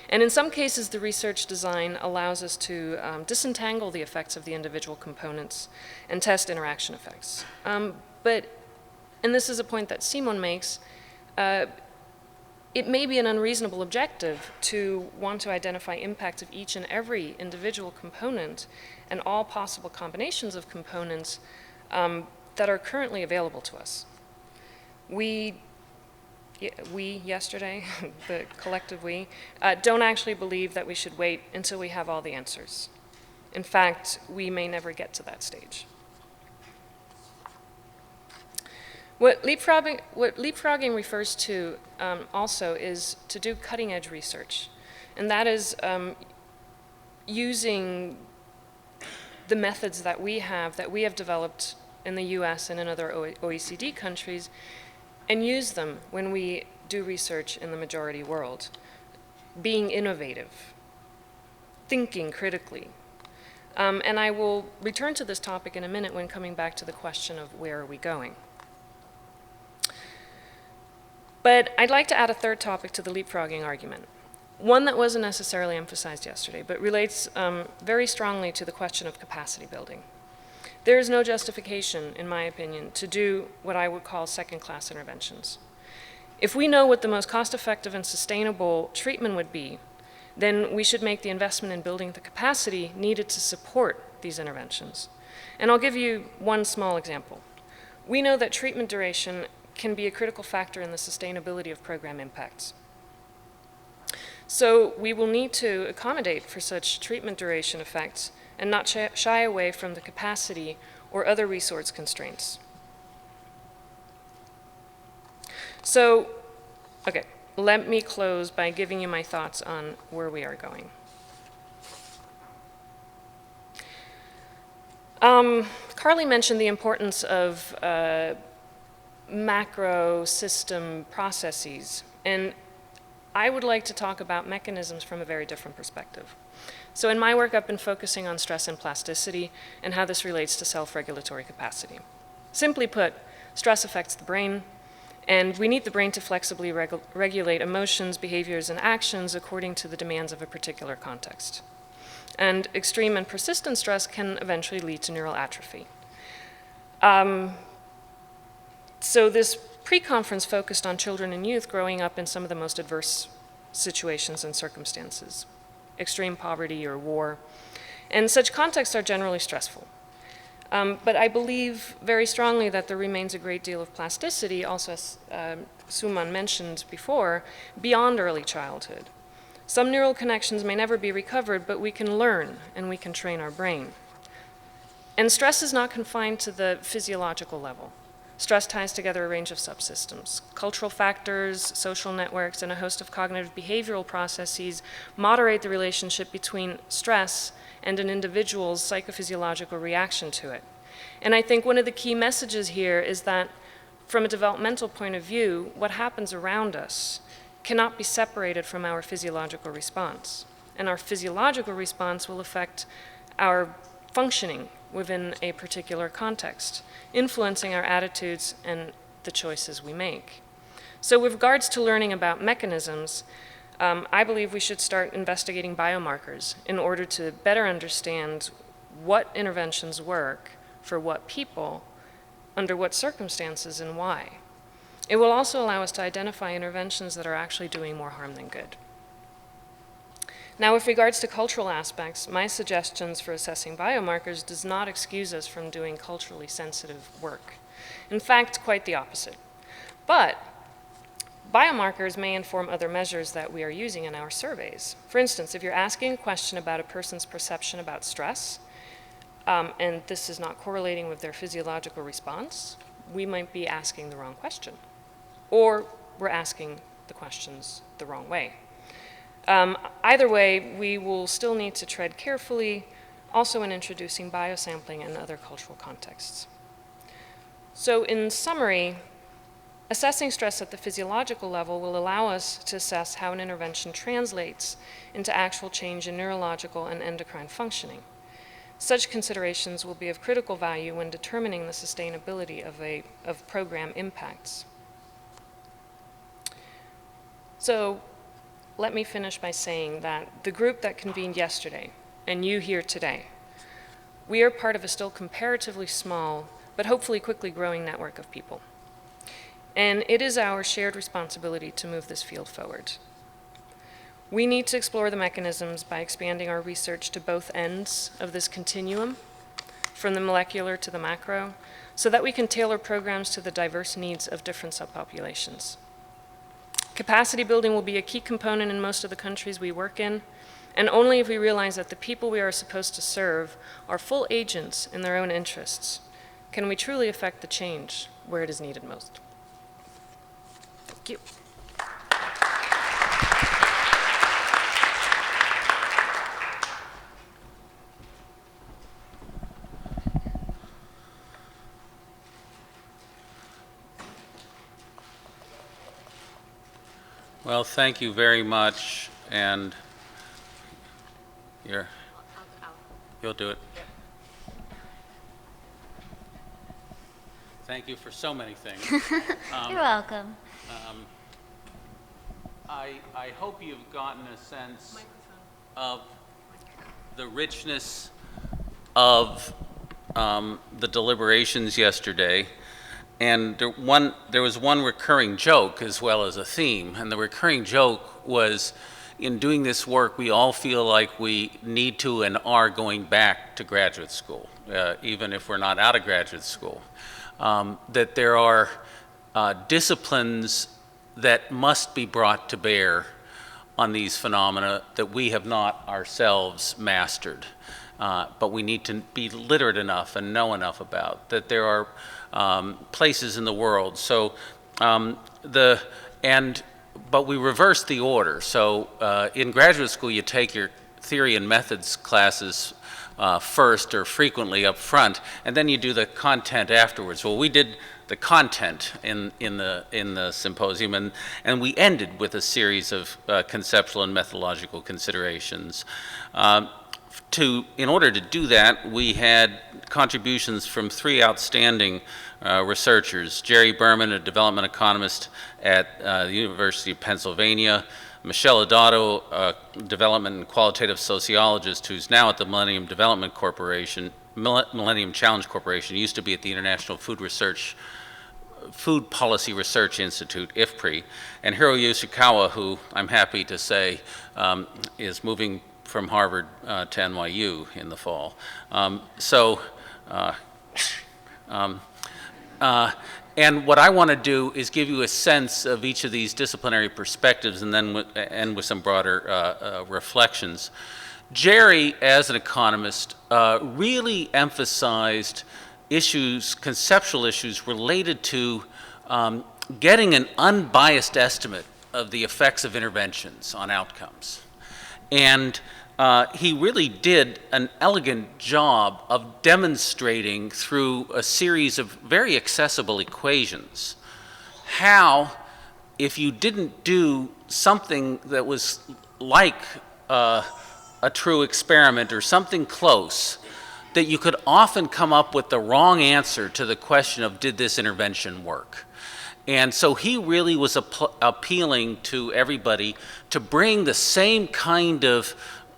And in some cases, the research design allows us to disentangle the effects of the individual components and test interaction effects. But, and this is a point that Simon makes, it may be an unreasonable objective to want to identify impact of each and every individual component and all possible combinations of components that are currently available to us. We yesterday, the collective we, don't actually believe that we should wait until we have all the answers. In fact, we may never get to that stage. What leapfrogging refers to also is to do cutting-edge research. And that is using the methods that we have developed in the US and in other OECD countries, and use them when we do research in the majority world. Being innovative, thinking critically. And I will return to this topic in a minute when coming back to the question of where are we going. But I'd like to add a third topic to the leapfrogging argument, one that wasn't necessarily emphasized yesterday, but relates very strongly to the question of capacity building. There is no justification, in my opinion, to do what I would call second-class interventions. If we know what the most cost-effective and sustainable treatment would be, then we should make the investment in building the capacity needed to support these interventions. And I'll give you one small example. We know that treatment duration can be a critical factor in the sustainability of program impacts. So we will need to accommodate for such treatment duration effects and not shy away from the capacity or other resource constraints. So, okay, let me close by giving you my thoughts on where we are going. Carly mentioned the importance of macro system processes, and I would like to talk about mechanisms from a very different perspective. So in my work, I've been focusing on stress and plasticity and how this relates to self-regulatory capacity. Simply put, stress affects the brain, and we need the brain to flexibly regulate emotions, behaviors, and actions according to the demands of a particular context. And extreme and persistent stress can eventually lead to neural atrophy. So this pre-conference focused on children and youth growing up in some of the most adverse situations and circumstances, extreme poverty or war. And such contexts are generally stressful. But I believe very strongly that there remains a great deal of plasticity, also as Suman mentioned before, beyond early childhood. Some neural connections may never be recovered, but we can learn and we can train our brain. And stress is not confined to the physiological level. Stress ties together a range of subsystems. Cultural factors, social networks, and a host of cognitive behavioral processes moderate the relationship between stress and an individual's psychophysiological reaction to it. And I think one of the key messages here is that from a developmental point of view, what happens around us cannot be separated from our physiological response. And our physiological response will affect our functioning within a particular context, influencing our attitudes and the choices we make. So with regards to learning about mechanisms, I believe we should start investigating biomarkers in order to better understand what interventions work for what people, under what circumstances, and why. It will also allow us to identify interventions that are actually doing more harm than good. Now, with regards to cultural aspects, my suggestions for assessing biomarkers does not excuse us from doing culturally sensitive work. In fact, quite the opposite. But biomarkers may inform other measures that we are using in our surveys. For instance, if you're asking a question about a person's perception about stress, and this is not correlating with their physiological response, we might be asking the wrong question. Or we're asking the questions the wrong way. Either way, we will still need to tread carefully, also in introducing biosampling and other cultural contexts. So in summary, assessing stress at the physiological level will allow us to assess how an intervention translates into actual change in neurological and endocrine functioning. Such considerations will be of critical value when determining the sustainability of program impacts. So let me finish by saying that the group that convened yesterday, and you here today, we are part of a still comparatively small, but hopefully quickly growing network of people. And it is our shared responsibility to move this field forward. We need to explore the mechanisms by expanding our research to both ends of this continuum, from the molecular to the macro, so that we can tailor programs to the diverse needs of different subpopulations. Capacity building will be a key component in most of the countries we work in, and only if we realize that the people we are supposed to serve are full agents in their own interests can we truly affect the change where it is needed most. Thank you. Well, thank you very much, and you'll do it. Thank you for so many things. You're welcome. I hope you've gotten a sense of the richness of the deliberations yesterday. And there was one recurring joke as well as a theme, and the recurring joke was in doing this work, we all feel like we need to and are going back to graduate school, even if we're not out of graduate school. That there are disciplines that must be brought to bear on these phenomena that we have not ourselves mastered, but we need to be literate enough and know enough about, that there are places in the world. So but we reverse the order. So in graduate school, you take your theory and methods classes first or frequently up front, and then you do the content afterwards. Well, we did the content in the symposium, and we ended with a series of conceptual and methodological considerations. In order to do that, we had contributions from three outstanding researchers: Jerry Berman, a development economist at the University of Pennsylvania; Michelle Adoto, a development and qualitative sociologist who's now at the Millennium Challenge Corporation, used to be at the International Food Policy Research Institute, IFPRI; and Hiro Yoshikawa, who I'm happy to say is moving from Harvard to NYU in the fall. And what I want to do is give you a sense of each of these disciplinary perspectives, and then end with some broader reflections. Jerry, as an economist, really emphasized conceptual issues related to getting an unbiased estimate of the effects of interventions on outcomes. And he really did an elegant job of demonstrating through a series of very accessible equations how, if you didn't do something that was like a true experiment or something close, that you could often come up with the wrong answer to the question of, did this intervention work? And so he really was appealing to everybody to bring the same kind of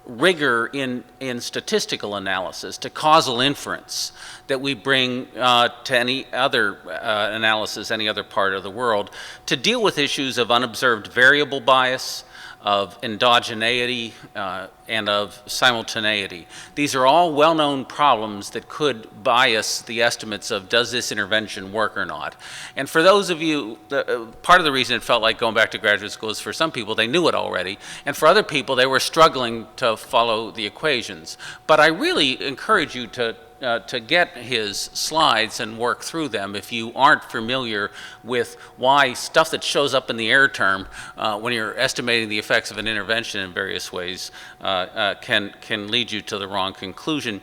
rigor in statistical analysis, to causal inference, that we bring to any other analysis, any other part of the world, to deal with issues of unobserved variable bias, of endogeneity, and of simultaneity. These are all well-known problems that could bias the estimates of, does this intervention work or not? And for those of you, part of the reason it felt like going back to graduate school is, for some people, they knew it already, and for other people, they were struggling to follow the equations. But I really encourage you to get his slides and work through them if you aren't familiar with why stuff that shows up in the error term when you're estimating the effects of an intervention in various ways can lead you to the wrong conclusion.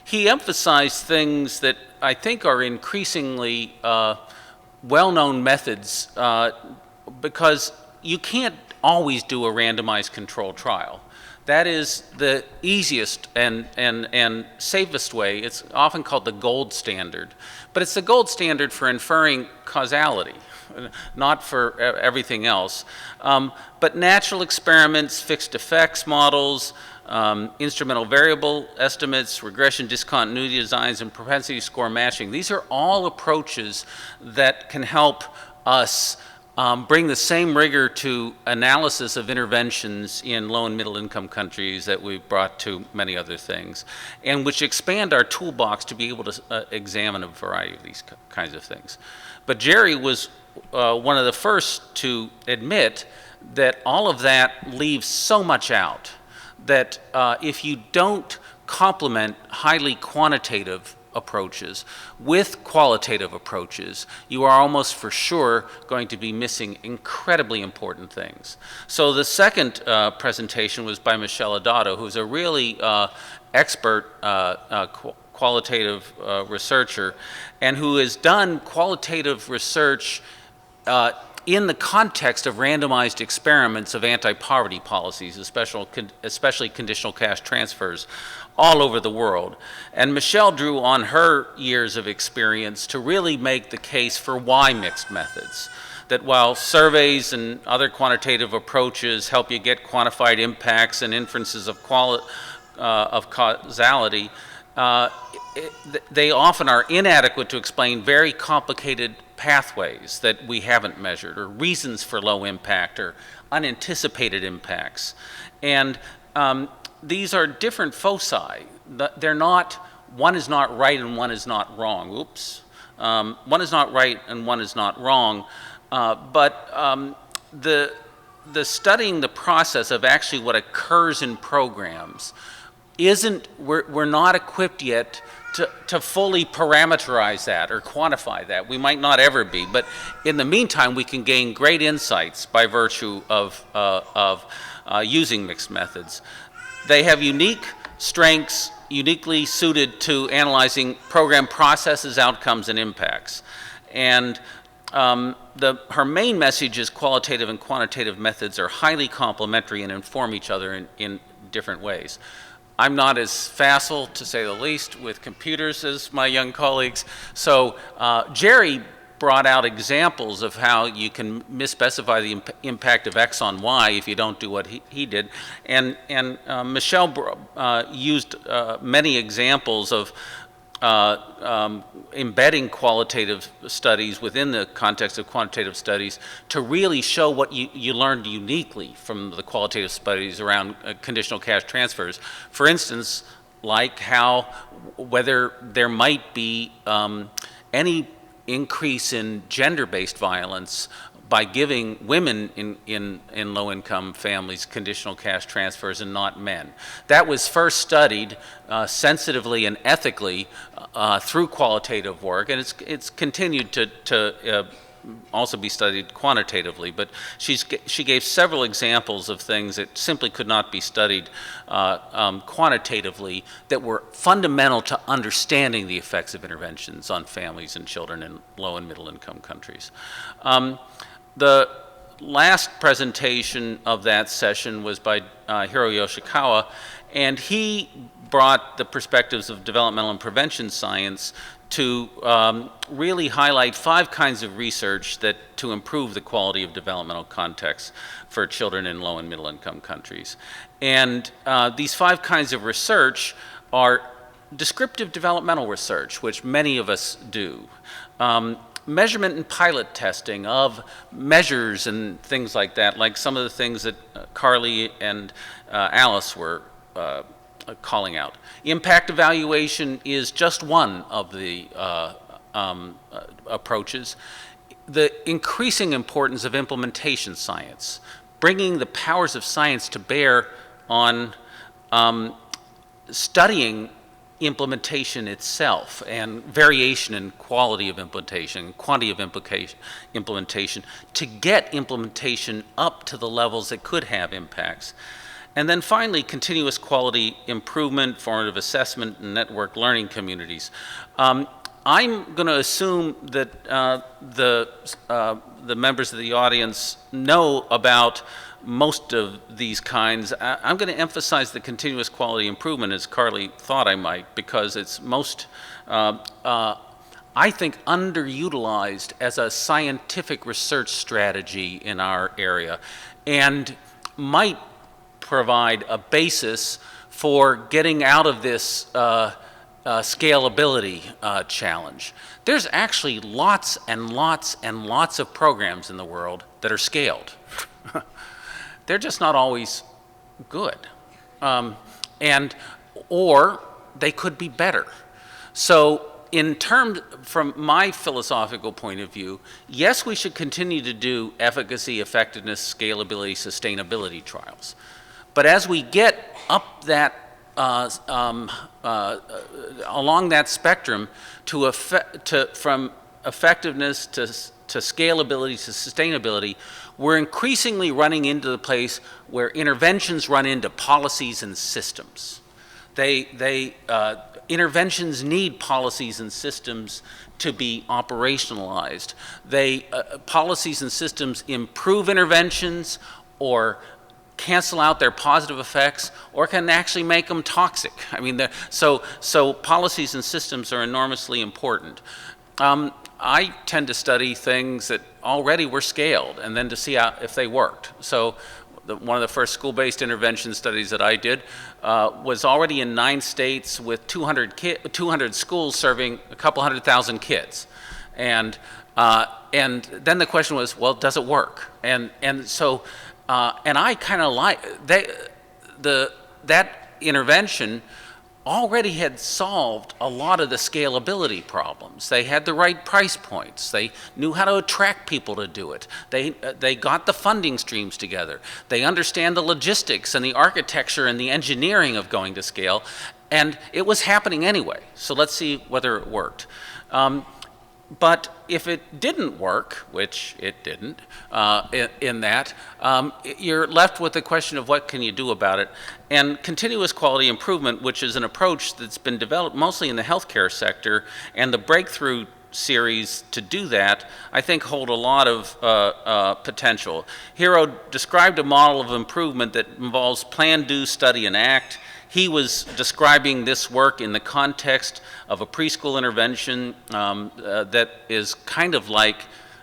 He emphasized things that I think are increasingly well-known methods because you can't always do a randomized controlled trial. That is the easiest and safest way. It's often called the gold standard. But it's the gold standard for inferring causality, not for everything else. But natural experiments, fixed effects models, instrumental variable estimates, regression discontinuity designs, and propensity score matching, these are all approaches that can help us bring the same rigor to analysis of interventions in low and middle income countries that we've brought to many other things, and which expand our toolbox to be able to examine a variety of these kinds of things. But Jerry was one of the first to admit that all of that leaves so much out, that if you don't complement highly quantitative approaches with qualitative approaches, you are almost for sure going to be missing incredibly important things. So the second presentation was by Michelle Adoto, who's a really expert qualitative researcher, and who has done qualitative research in the context of randomized experiments of anti-poverty policies, especially conditional cash transfers, all over the world. And Michelle drew on her years of experience to really make the case for why mixed methods. That while surveys and other quantitative approaches help you get quantified impacts and inferences of causality, they often are inadequate to explain very complicated pathways that we haven't measured, or reasons for low impact, or unanticipated impacts. And these are different foci. They're not, one is not right and one is not wrong. Oops. One is not right and one is not wrong. But the studying the process of actually what occurs in programs we're not equipped yet to fully parameterize that or quantify that. We might not ever be, but in the meantime, we can gain great insights by virtue of using mixed methods. They have unique strengths, uniquely suited to analyzing program processes, outcomes, and impacts. And her main message is qualitative and quantitative methods are highly complementary and inform each other in different ways. I'm not as facile, to say the least, with computers as my young colleagues. So Jerry brought out examples of how you can misspecify the impact of X on Y if you don't do what he did. And Michelle used many examples of embedding qualitative studies within the context of quantitative studies to really show what you learned uniquely from the qualitative studies around conditional cash transfers. For instance, like whether there might be any increase in gender-based violence by giving women in low-income families conditional cash transfers and not men. That was first studied sensitively and ethically through qualitative work, and it's continued to also be studied quantitatively. But she gave several examples of things that simply could not be studied quantitatively that were fundamental to understanding the effects of interventions on families and children in low and middle income countries. The last presentation of that session was by Hiro Yoshikawa, and he brought the perspectives of developmental and prevention science to really highlight 5 kinds of research to improve the quality of developmental context for children in low and middle income countries. And these 5 kinds of research are descriptive developmental research, which many of us do. Measurement and pilot testing of measures and things like that, like some of the things that Carly and Alice were calling out. Impact evaluation is just one of the approaches. The increasing importance of implementation science, bringing the powers of science to bear on studying implementation itself and variation in quality of implementation, quantity of implementation to get implementation up to the levels that could have impacts. And then finally, continuous quality improvement, formative assessment, and network learning communities. I'm going to assume that the members of the audience know about most of these kinds. I'm going to emphasize the continuous quality improvement as Carly thought I might, because it's most, I think, underutilized as a scientific research strategy in our area and might provide a basis for getting out of this scalability challenge. There's actually lots and lots and lots of programs in the world that are scaled. They're just not always good. Or they could be better. So from my philosophical point of view, yes, we should continue to do efficacy, effectiveness, scalability, sustainability trials. But as we get up that, along that spectrum from effectiveness to scalability to sustainability, we're increasingly running into the place where interventions run into policies and systems. Interventions need policies and systems to be operationalized. Policies and systems improve interventions or cancel out their positive effects, or can actually make them toxic. I mean, so policies and systems are enormously important. I tend to study things that already were scaled and then to see if they worked. So one of the first school-based intervention studies that I did was already in 9 states with 200 schools serving a couple 100,000 kids. And then the question was, well, does it work? And so And I kind of like that intervention already had solved a lot of the scalability problems. They had the right price points. They knew how to attract people to do it. They got the funding streams together. They understand the logistics and the architecture and the engineering of going to scale. And it was happening anyway. So let's see whether it worked. But if it didn't work, which it didn't, in that, you're left with the question of what can you do about it. And continuous quality improvement, which is an approach that's been developed mostly in the healthcare sector, and the breakthrough series to do that, I think hold a lot of potential. Hero described a model of improvement that involves plan, do, study, and act. He was describing this work in the context of a preschool intervention that is kind of like,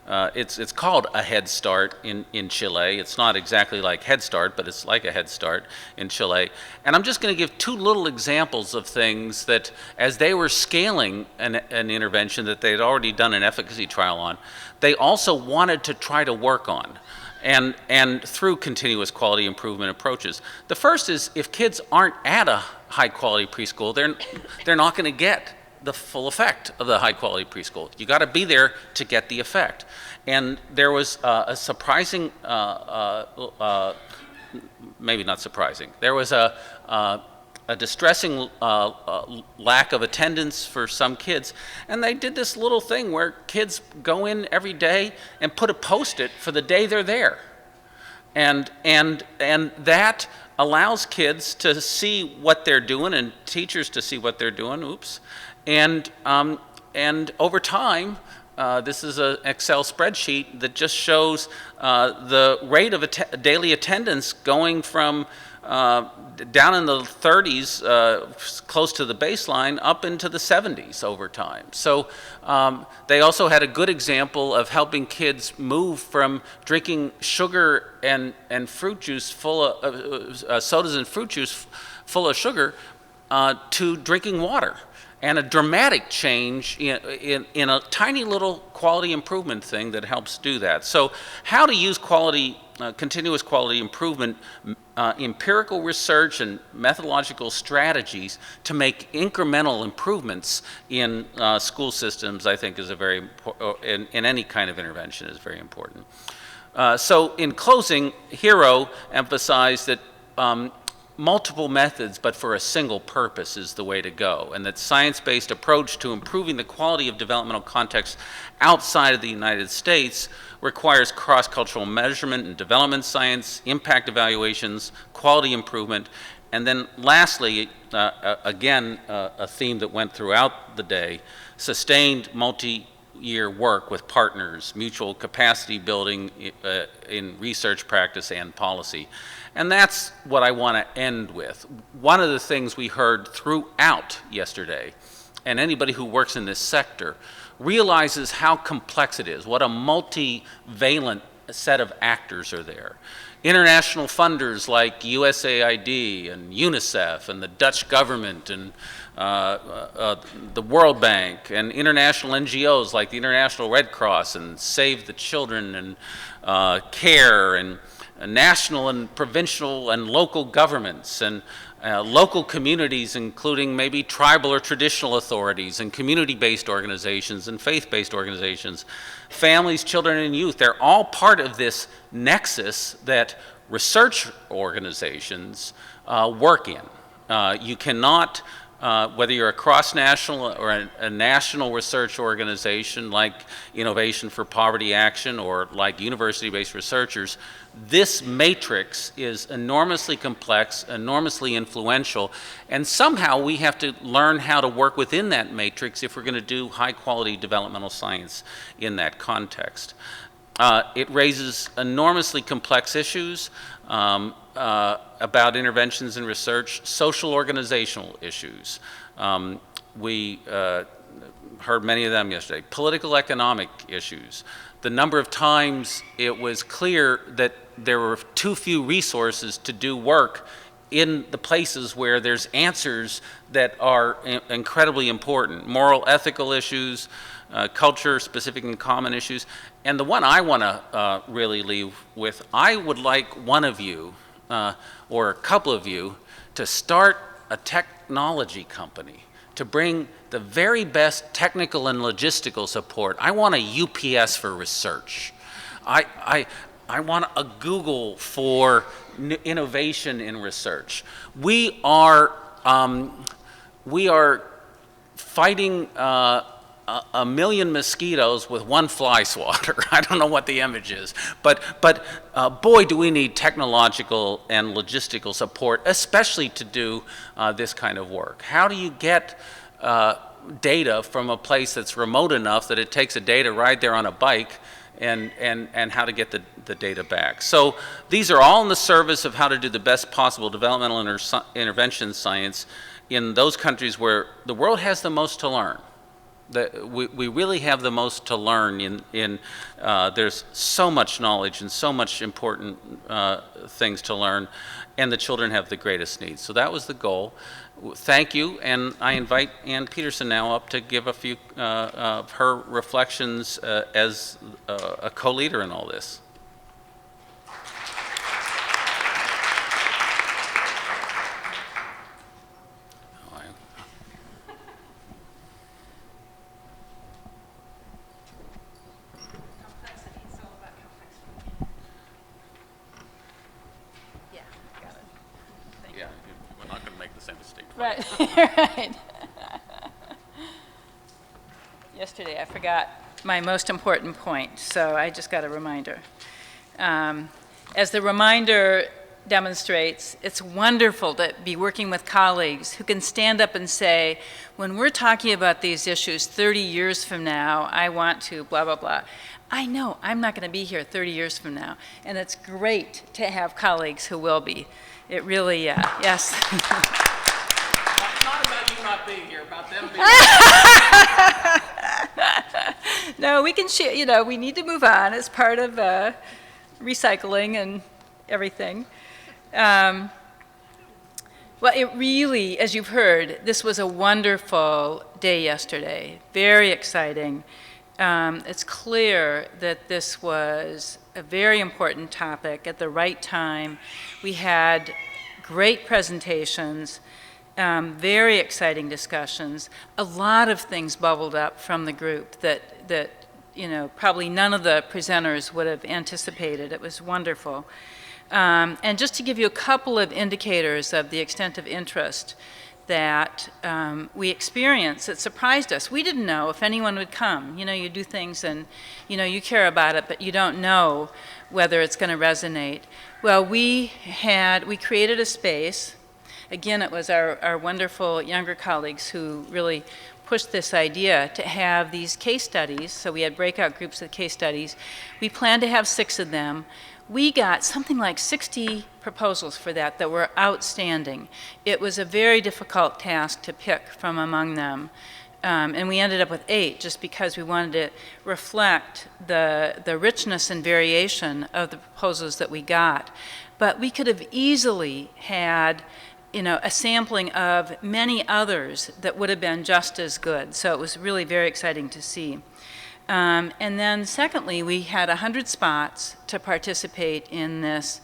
it's called a Head Start in Chile. It's not exactly like Head Start, but it's like a Head Start in Chile. And I'm just going to give two little examples of things that, as they were scaling an intervention that they had already done an efficacy trial on, they also wanted to try to work on. And through continuous quality improvement approaches. The first is, if kids aren't at a high quality preschool, they're not going to get the full effect of the high quality preschool. You got to be there to get the effect. And there was a surprising, maybe not surprising, there was a distressing lack of attendance for some kids, and they did this little thing where kids go in every day and put a Post-it for the day they're there, and that allows kids to see what they're doing and teachers to see what they're doing. And over time, this is an Excel spreadsheet that just shows the rate of daily attendance going from down in the 30s, close to the baseline, up into the 70s over time. So they also had a good example of helping kids move from drinking sugar and fruit juice full of sodas and fruit juice full of sugar to drinking water. And a dramatic change in a tiny little quality improvement thing that helps do that. So how to use continuous quality improvement, empirical research and methodological strategies to make incremental improvements in school systems, I think is a very, in any kind of intervention is very important. So in closing, Hero emphasized that multiple methods, but for a single purpose is the way to go, and that science-based approach to improving the quality of developmental context outside of the United States requires cross-cultural measurement and development science, impact evaluations, quality improvement, and then lastly, again, a theme that went throughout the day, sustained multi-year work with partners, mutual capacity building in research practice and policy. And that's what I want to end with. One of the things we heard throughout yesterday, and anybody who works in this sector realizes how complex it is, what a multivalent set of actors are there. International funders like USAID and UNICEF and the Dutch government and the World Bank, and international NGOs like the International Red Cross and Save the Children and CARE, and national and provincial and local governments, and local communities, including maybe tribal or traditional authorities, and community-based organizations and faith-based organizations, families, children, and youth. They're all part of this nexus that research organizations work in. You cannot, whether you're a cross-national or a national research organization like Innovation for Poverty Action or like university-based researchers, this matrix is enormously complex, enormously influential, and somehow we have to learn how to work within that matrix if we're going to do high-quality developmental science in that context. It raises enormously complex issues about interventions in research, social organizational issues. We heard many of them yesterday. Political economic issues. The number of times it was clear that there were too few resources to do work in the places where there's answers that are incredibly important: moral, ethical issues, culture, specific and common issues. And the one I want to really leave with, I would like one of you, or a couple of you, to start a technology company to bring the very best technical and logistical support. I want a UPS for research. I want a Google for innovation in research. We are fighting a million mosquitoes with one fly swatter. I don't know what the image is, but boy, do we need technological and logistical support, especially to do this kind of work. How do you get data from a place that's remote enough that it takes a day to ride there on a bike, and how to get the data back? So these are all in the service of how to do the best possible developmental intervention science in those countries where the world has the most to learn. We really have the most to learn there's so much knowledge and so much important things to learn, and the children have the greatest needs. So that was the goal. Thank you, and I invite Ann Peterson now up to give a few of her reflections as a co-leader in all this. Right, right. Yesterday I forgot my most important point, so I just got a reminder. As the reminder demonstrates, it's wonderful to be working with colleagues who can stand up and say, when we're talking about these issues 30 years from now, I want to blah, blah, blah. I know I'm not going to be here 30 years from now, and it's great to have colleagues who will be. It really, yes. Not about you not being here, about them being here. No, we can share, we need to move on as part of recycling and everything. Well, it really, as you've heard, this was a wonderful day yesterday, very exciting. It's clear that this was a very important topic at the right time. We had great presentations. Very exciting discussions. A lot of things bubbled up from the group that probably none of the presenters would have anticipated. It was wonderful. And just to give you a couple of indicators of the extent of interest that we experienced, it surprised us. We didn't know if anyone would come. You do things and you care about it, but you don't know whether it's going to resonate. Well, we created a space. Again, it was our wonderful younger colleagues who really pushed this idea to have these case studies. So we had breakout groups of case studies. We planned to have 6 of them. We got something like 60 proposals for that were outstanding. It was a very difficult task to pick from among them. And we ended up with 8 just because we wanted to reflect the richness and variation of the proposals that we got. But we could have easily had a sampling of many others that would have been just as good. So it was really very exciting to see. And then secondly, we had 100 spots to participate in this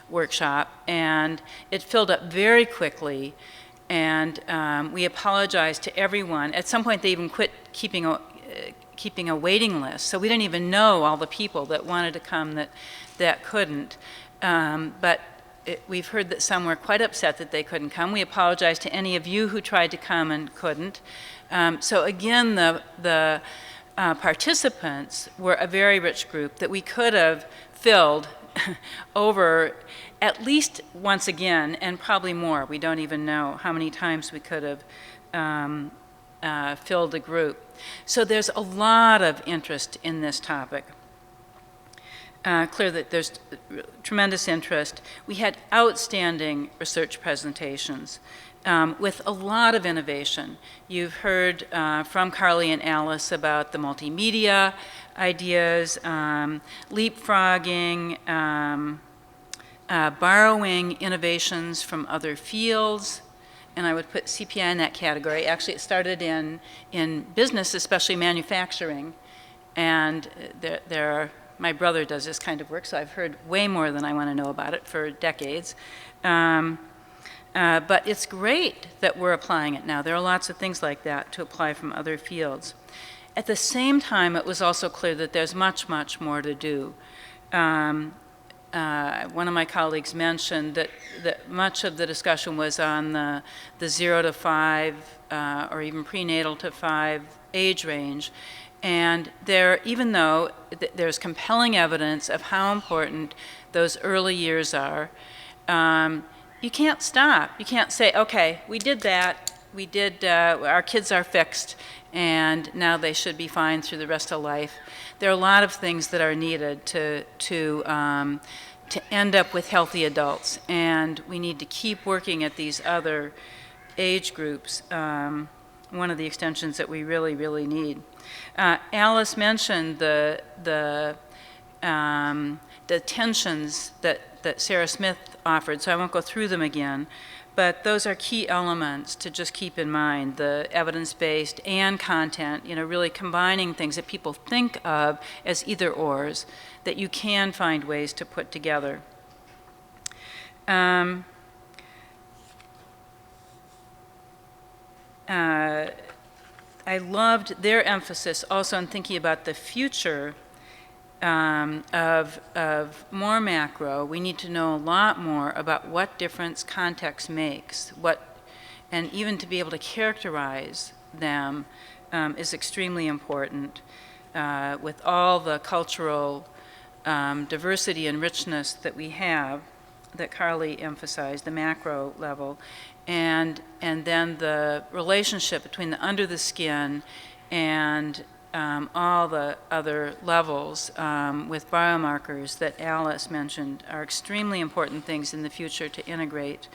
workshop, and it filled up very quickly. And we apologized to everyone. At some point, they even quit keeping a waiting list. So we didn't even know all the people that wanted to come that couldn't. But we've heard that some were quite upset that they couldn't come. We apologize to any of you who tried to come and couldn't. So again, the participants were a very rich group that we could have filled over at least once again, and probably more. We don't even know how many times we could have filled the group. So there's a lot of interest in this topic. Clear that there's tremendous interest. We had outstanding research presentations with a lot of innovation. You've heard from Carly and Alice about the multimedia ideas, leapfrogging, borrowing innovations from other fields, and I would put CPI in that category. Actually, it started in business, especially manufacturing, and my brother does this kind of work, so I've heard way more than I want to know about it for decades. But it's great that we're applying it now. There are lots of things like that to apply from other fields. At the same time, it was also clear that there's much, much more to do. One of my colleagues mentioned that much of the discussion was on the 0 to 5 or even prenatal to 5 age range. And even though there's compelling evidence of how important those early years are, you can't stop. You can't say, okay, we did that, our kids are fixed, and now they should be fine through the rest of life. There are a lot of things that are needed to end up with healthy adults, and we need to keep working at these other age groups. One of the extensions that we really, really need. Alice mentioned the tensions that Sarah Smith offered, so I won't go through them again, but those are key elements to just keep in mind, the evidence-based and content, really combining things that people think of as either-ors that you can find ways to put together. I loved their emphasis also on thinking about the future of more macro. We need to know a lot more about what difference context makes, and even to be able to characterize them is extremely important. With all the cultural diversity and richness that we have, that Carly emphasized, the macro level, and then the relationship between the under the skin and all the other levels with biomarkers that Alice mentioned are extremely important things in the future to integrate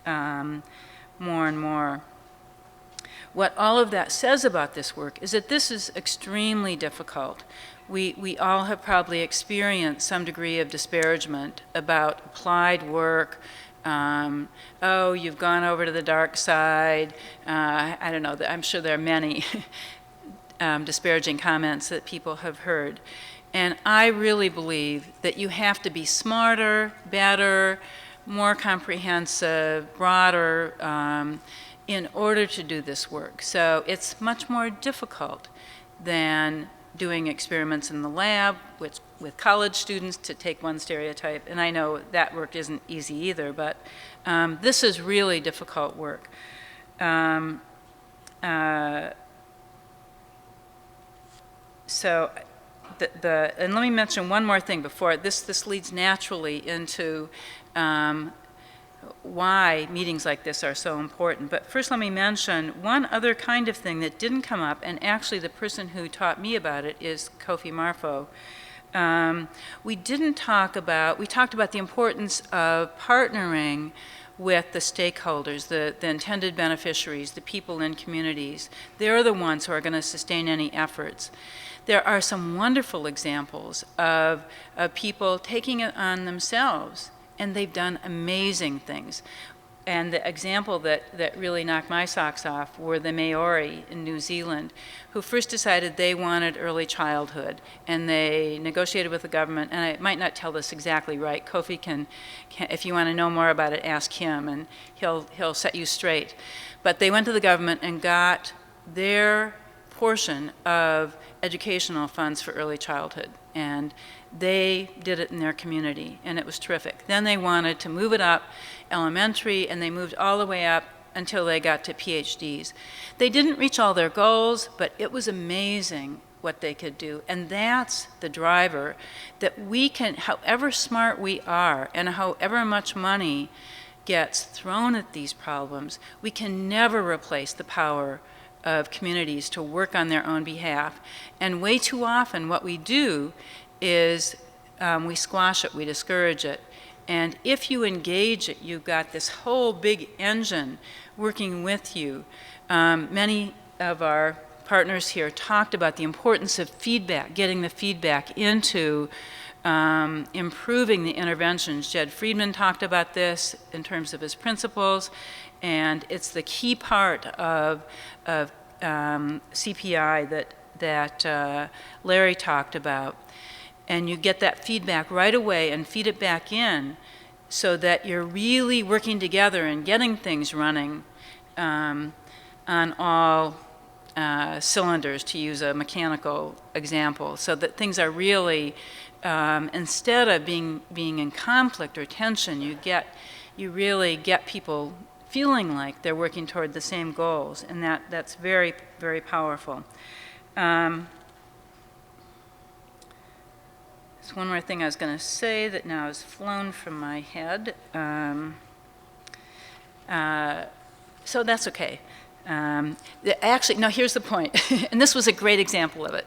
more and more. What all of that says about this work is that this is extremely difficult. We all have probably experienced some degree of disparagement about applied work. Oh, you've gone over to the dark side. I don't know, I'm sure there are many disparaging comments that people have heard. And I really believe that you have to be smarter, better, more comprehensive, broader, in order to do this work. So it's much more difficult than doing experiments in the lab with college students, to take one stereotype. And I know that work isn't easy either, but this is really difficult work. And let me mention one more thing before this leads naturally into why meetings like this are so important. But first let me mention one other kind of thing that didn't come up, and actually the person who taught me about it is Kofi Marfo. We talked about the importance of partnering with the stakeholders, the intended beneficiaries, the people in communities. They're the ones who are going to sustain any efforts. There are some wonderful examples of people taking it on themselves, and they've done amazing things. And the example that really knocked my socks off were the Maori in New Zealand, who first decided they wanted early childhood, and they negotiated with the government. And I might not tell this exactly right. Kofi can if you want to know more about it, ask him, and he'll set you straight. But they went to the government and got their portion of educational funds for early childhood, and they did it in their community, and it was terrific. Then they wanted to move it up elementary, and they moved all the way up until they got to PhDs. They didn't reach all their goals, but it was amazing what they could do. And that's the driver, that we can, however smart we are and however much money gets thrown at these problems, we can never replace the power of communities to work on their own behalf. And way too often what we do is we squash it, we discourage it. And if you engage it, you've got this whole big engine working with you. Many of our partners here talked about the importance of feedback, getting the feedback into improving the interventions. Jed Friedman talked about this in terms of his principles, and it's the key part of CPI that Larry talked about. And you get that feedback right away and feed it back in so that you're really working together and getting things running on all cylinders, to use a mechanical example, so that things are really, instead of being in conflict or tension, you really get people feeling like they're working toward the same goals, and that's very, very powerful. There's one more thing I was going to say that now has flown from my head. So that's okay. Actually, no, here's the point, and this was a great example of it.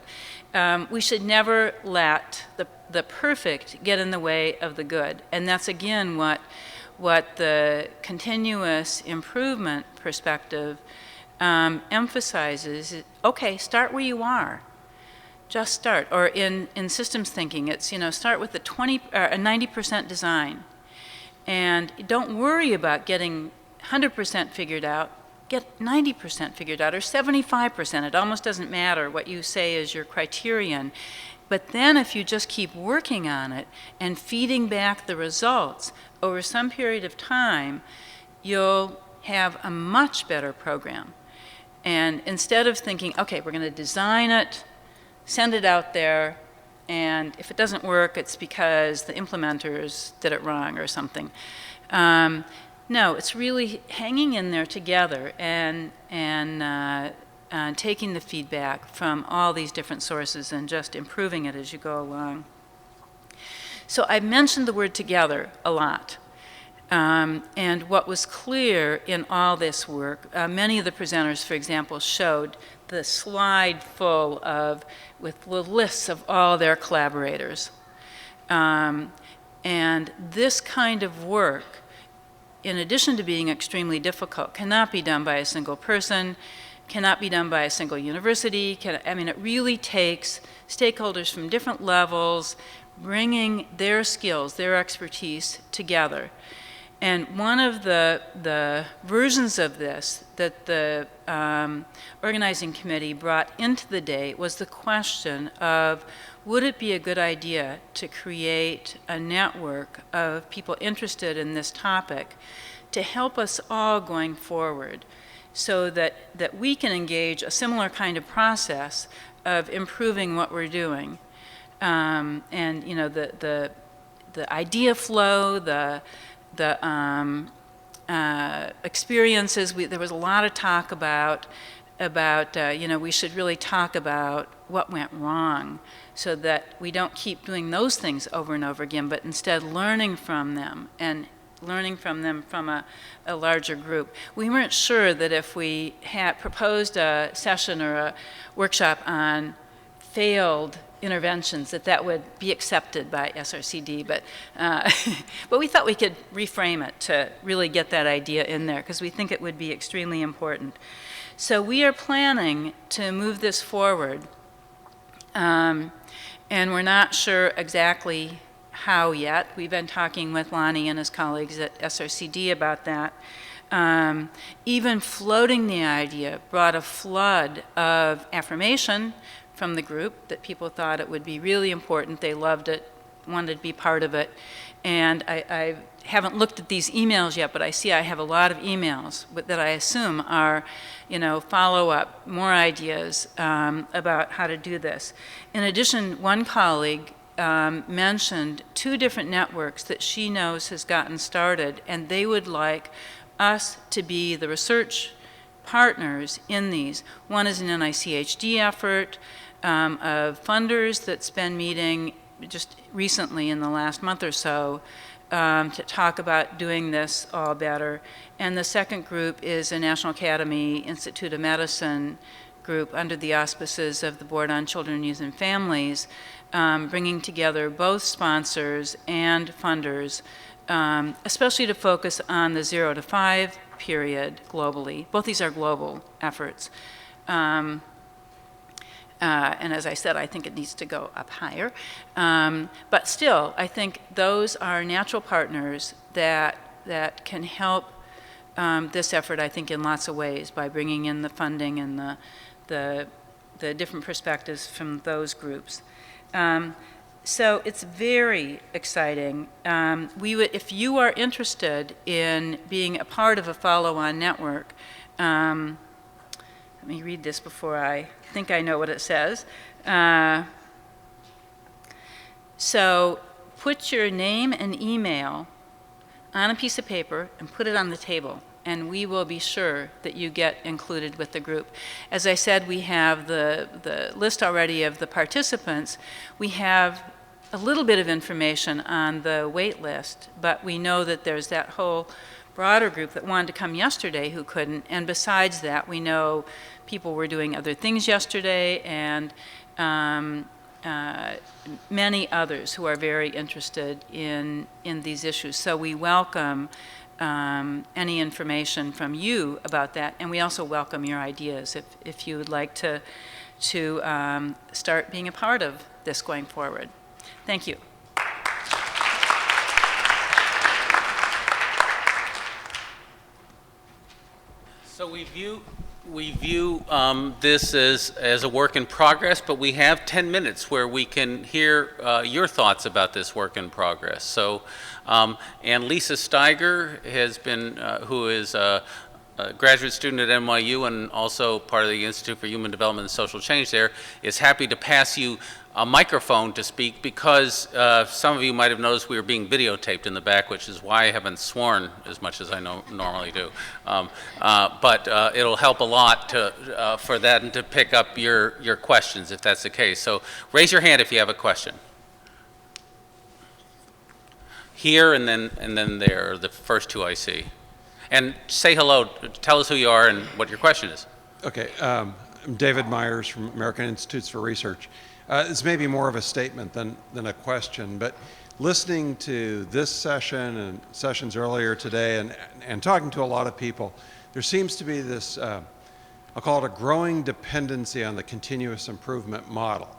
We should never let the perfect get in the way of the good, and that's again what the continuous improvement perspective emphasizes. Okay, start where you are. Just start. Or in systems thinking, it's, start with a 90% design. And don't worry about getting 100% figured out. Get 90% figured out, or 75%. It almost doesn't matter what you say is your criterion. But then if you just keep working on it and feeding back the results over some period of time, you'll have a much better program. And instead of thinking, okay, we're going to design it, send it out there, and if it doesn't work, it's because the implementers did it wrong or something. No, it's really hanging in there together and taking the feedback from all these different sources and just improving it as you go along. So I mentioned the word together a lot. And what was clear in all this work, many of the presenters, for example, showed the slide full with lists of all their collaborators. And this kind of work, in addition to being extremely difficult, cannot be done by a single person, cannot be done by a single university. It really takes stakeholders from different levels bringing their skills, their expertise together. And one of the versions of this that the organizing committee brought into the day was the question of, would it be a good idea to create a network of people interested in this topic to help us all going forward, so that we can engage a similar kind of process of improving what we're doing. And the idea flow, the experiences. There was a lot of talk about we should really talk about what went wrong, so that we don't keep doing those things over and over again, but instead learning from them from a larger group. We weren't sure that if we had proposed a session or a workshop on failed interventions that would be accepted by SRCD, but we thought we could reframe it to really get that idea in there, because we think it would be extremely important. So we are planning to move this forward, and we're not sure exactly how yet. We've been talking with Lonnie and his colleagues at SRCD about that. Even floating the idea brought a flood of affirmation from the group, that people thought it would be really important. They loved it, wanted to be part of it. And I haven't looked at these emails yet, but I see I have a lot of emails that I assume are, follow-up, more ideas about how to do this. In addition, one colleague mentioned 2 different networks that she knows has gotten started, and they would like us to be the research partners in these. One is an NICHD effort of funders that's been meeting just recently in the last month or so to talk about doing this all better. And the second group is a National Academy Institute of Medicine group under the auspices of the Board on Children, Youth, and Families, bringing together both sponsors and funders, especially to focus on the 0 to 5 period globally. Both these are global efforts. And as I said, I think it needs to go up higher. But still, I think those are natural partners that can help this effort, I think, in lots of ways by bringing in the funding and the different perspectives from those groups. So it's very exciting. If you are interested in being a part of a follow-on network, let me read this before I think I know what it says. So put your name and email on a piece of paper and put it on the table, and we will be sure that you get included with the group. As I said, we have the list already of the participants. We have a little bit of information on the wait list, but we know that there's that whole broader group that wanted to come yesterday who couldn't, and besides that, we know people were doing other things yesterday, and many others who are very interested in these issues. So we welcome any information from you about that, and we also welcome your ideas if you would like to start being a part of this going forward. Thank you. So we view this as a work in progress, but we have 10 minutes where we can hear your thoughts about this work in progress. So, and Lisa Steiger has been, who is a graduate student at NYU and also part of the Institute for Human Development and Social Change there, is happy to pass you a microphone to speak because some of you might have noticed we were being videotaped in the back, which is why I haven't sworn as much as I normally do. But it'll help a lot for that to pick up your questions if that's the case. So raise your hand if you have a question. Here and then there are the first two I see. And say hello, tell us who you are and what your question is. Okay, I'm David Myers from American Institutes for Research. This may be more of a statement than a question, but listening to this session and sessions earlier today and talking to a lot of people, there seems to be this, I'll call it a growing dependency on the continuous improvement model.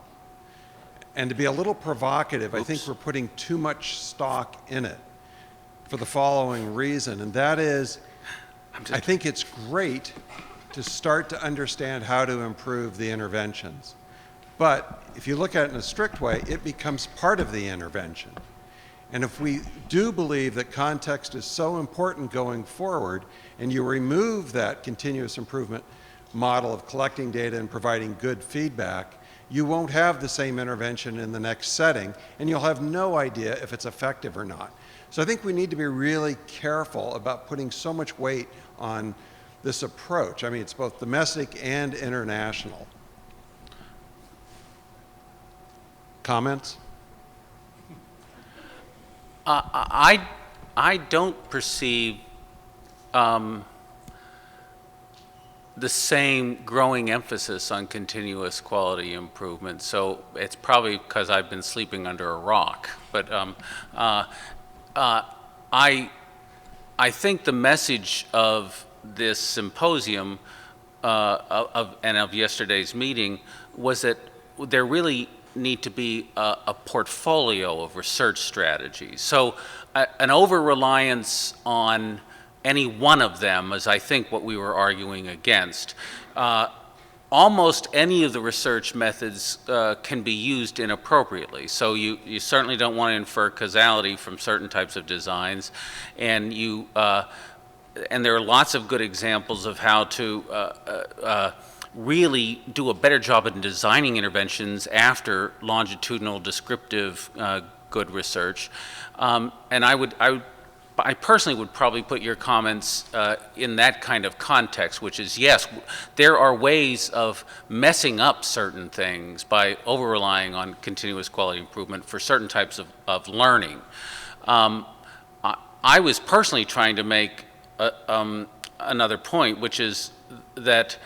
And to be a little provocative, I think we're putting too much stock in it for the following reason, and that is, I think it's great to start to understand how to improve the interventions. But if you look at it in a strict way, it becomes part of the intervention. And if we do believe that context is so important going forward, and you remove that continuous improvement model of collecting data and providing good feedback, you won't have the same intervention in the next setting, and you'll have no idea if it's effective or not. So I think we need to be really careful about putting so much weight on this approach. I mean, it's both domestic and international. Comments? I don't perceive the same growing emphasis on continuous quality improvement. So it's probably because I've been sleeping under a rock. But I think the message of this symposium and of yesterday's meeting was that there really need to be a portfolio of research strategies. So an over-reliance on any one of them is, I think, what we were arguing against. Almost any of the research methods can be used inappropriately. So you certainly don't want to infer causality from certain types of designs, and and there are lots of good examples of how to really do a better job in designing interventions after longitudinal descriptive good research. And I personally would probably put your comments in that kind of context, which is, yes, there are ways of messing up certain things by over-relying on continuous quality improvement for certain types of learning. I was personally trying to make another point, which is that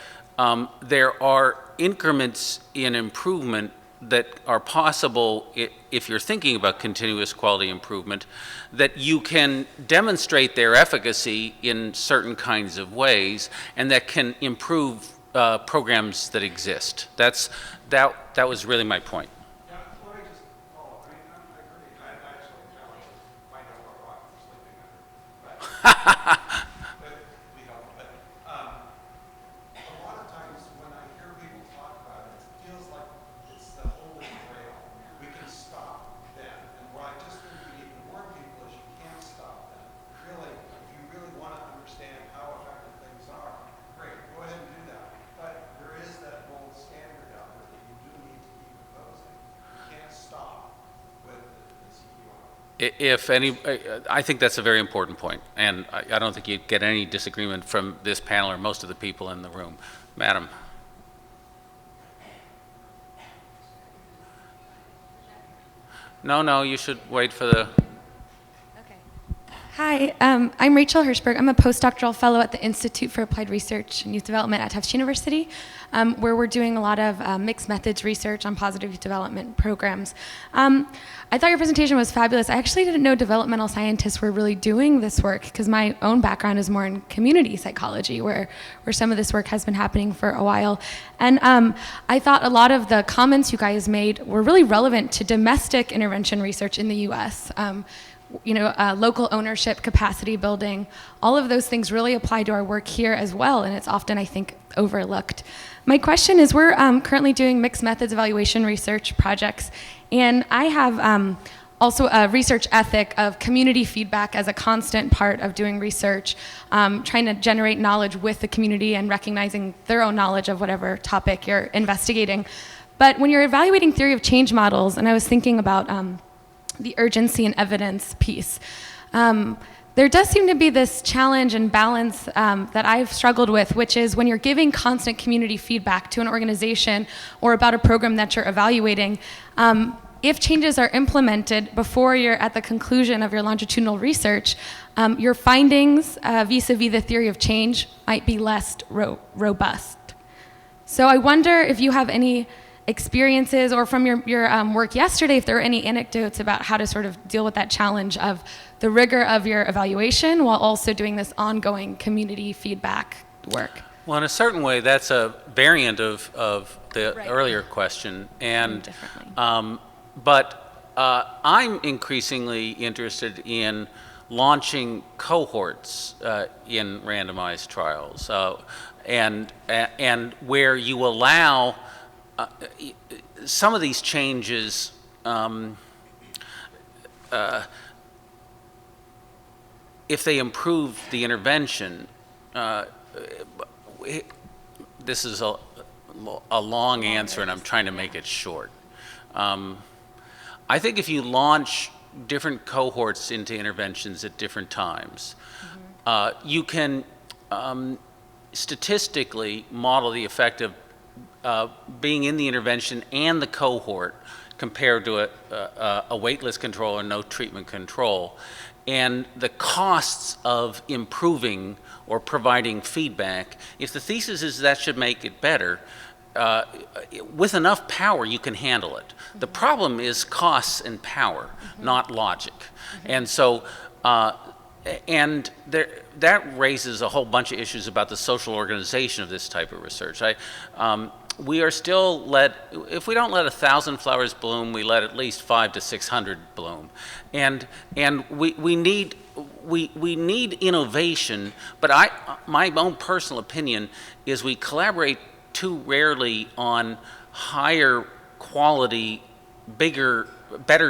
there are increments in improvement that are possible if you're thinking about continuous quality improvement, that you can demonstrate their efficacy in certain kinds of ways, and that can improve programs that exist. That was really my point. Yeah, let me just follow up. I mean, I agree. I actually challenge it. Find out what rock you're sleeping under. But we don't. But a lot of times when I hear people talk about it, it feels like it's the holy grail. We can stop then. And what I just think we need to warn people is you can't stop then. Really, if you really want to understand how effective things are, great, go ahead and do that. But there is that gold standard out there that you do need to keep proposing. You can't stop with the CER. If any, I think that's a very important point, and I don't think you'd get any disagreement from this panel or most of the people in the room. Madam. No, you should wait for the... Hi, I'm Rachel Hirschberg. I'm a postdoctoral fellow at the Institute for Applied Research and Youth Development at Tufts University, where we're doing a lot of mixed methods research on positive youth development programs. I thought your presentation was fabulous. I actually didn't know developmental scientists were really doing this work because my own background is more in community psychology, where some of this work has been happening for a while. And I thought a lot of the comments you guys made were really relevant to domestic intervention research in the US. Local ownership, capacity building, all of those things really apply to our work here as well, and it's often, I think, overlooked. My question is, we're currently doing mixed methods evaluation research projects, and I have also a research ethic of community feedback as a constant part of doing research, trying to generate knowledge with the community and recognizing their own knowledge of whatever topic you're investigating. But when you're evaluating theory of change models, and I was thinking about the urgency and evidence piece. There does seem to be this challenge and balance that I've struggled with, which is when you're giving constant community feedback to an organization or about a program that you're evaluating, if changes are implemented before you're at the conclusion of your longitudinal research, your findings vis-a-vis the theory of change might be less robust. So I wonder if you have any experiences, or from your work yesterday, if there were any anecdotes about how to sort of deal with that challenge of the rigor of your evaluation while also doing this ongoing community feedback work. Well, in a certain way, that's a variant of the earlier question, and but I'm increasingly interested in launching cohorts in randomized trials, and where you allow some of these changes, if they improve the intervention, this is a long answer and I'm trying to make it short. I think if you launch different cohorts into interventions at different times, you can statistically model the effect of being in the intervention and the cohort compared to a waitlist control or no treatment control. And the costs of improving or providing feedback, if the thesis is that should make it better, with enough power you can handle it. The problem is costs and power, not logic. And so, that raises a whole bunch of issues about the social organization of this type of research. We are still if we don't let 1,000 flowers bloom, we let at least 500 to 600 bloom. And we need innovation, but my own personal opinion is we collaborate too rarely on higher quality, better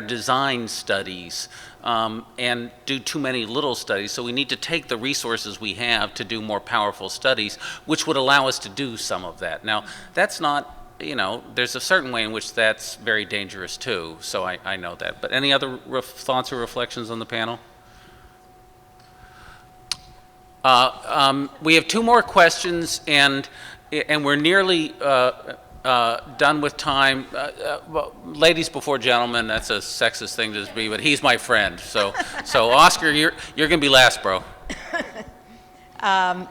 design studies, and do too many little studies. So we need to take the resources we have to do more powerful studies, which would allow us to do some of that. Now, that's not, there's a certain way in which that's very dangerous too, so I know that. But any other thoughts or reflections on the panel? We have two more questions, and we're nearly done with time. Well, ladies before gentlemen, that's a sexist thing to be, but he's my friend. So Oscar, you're going to be last, bro. I'm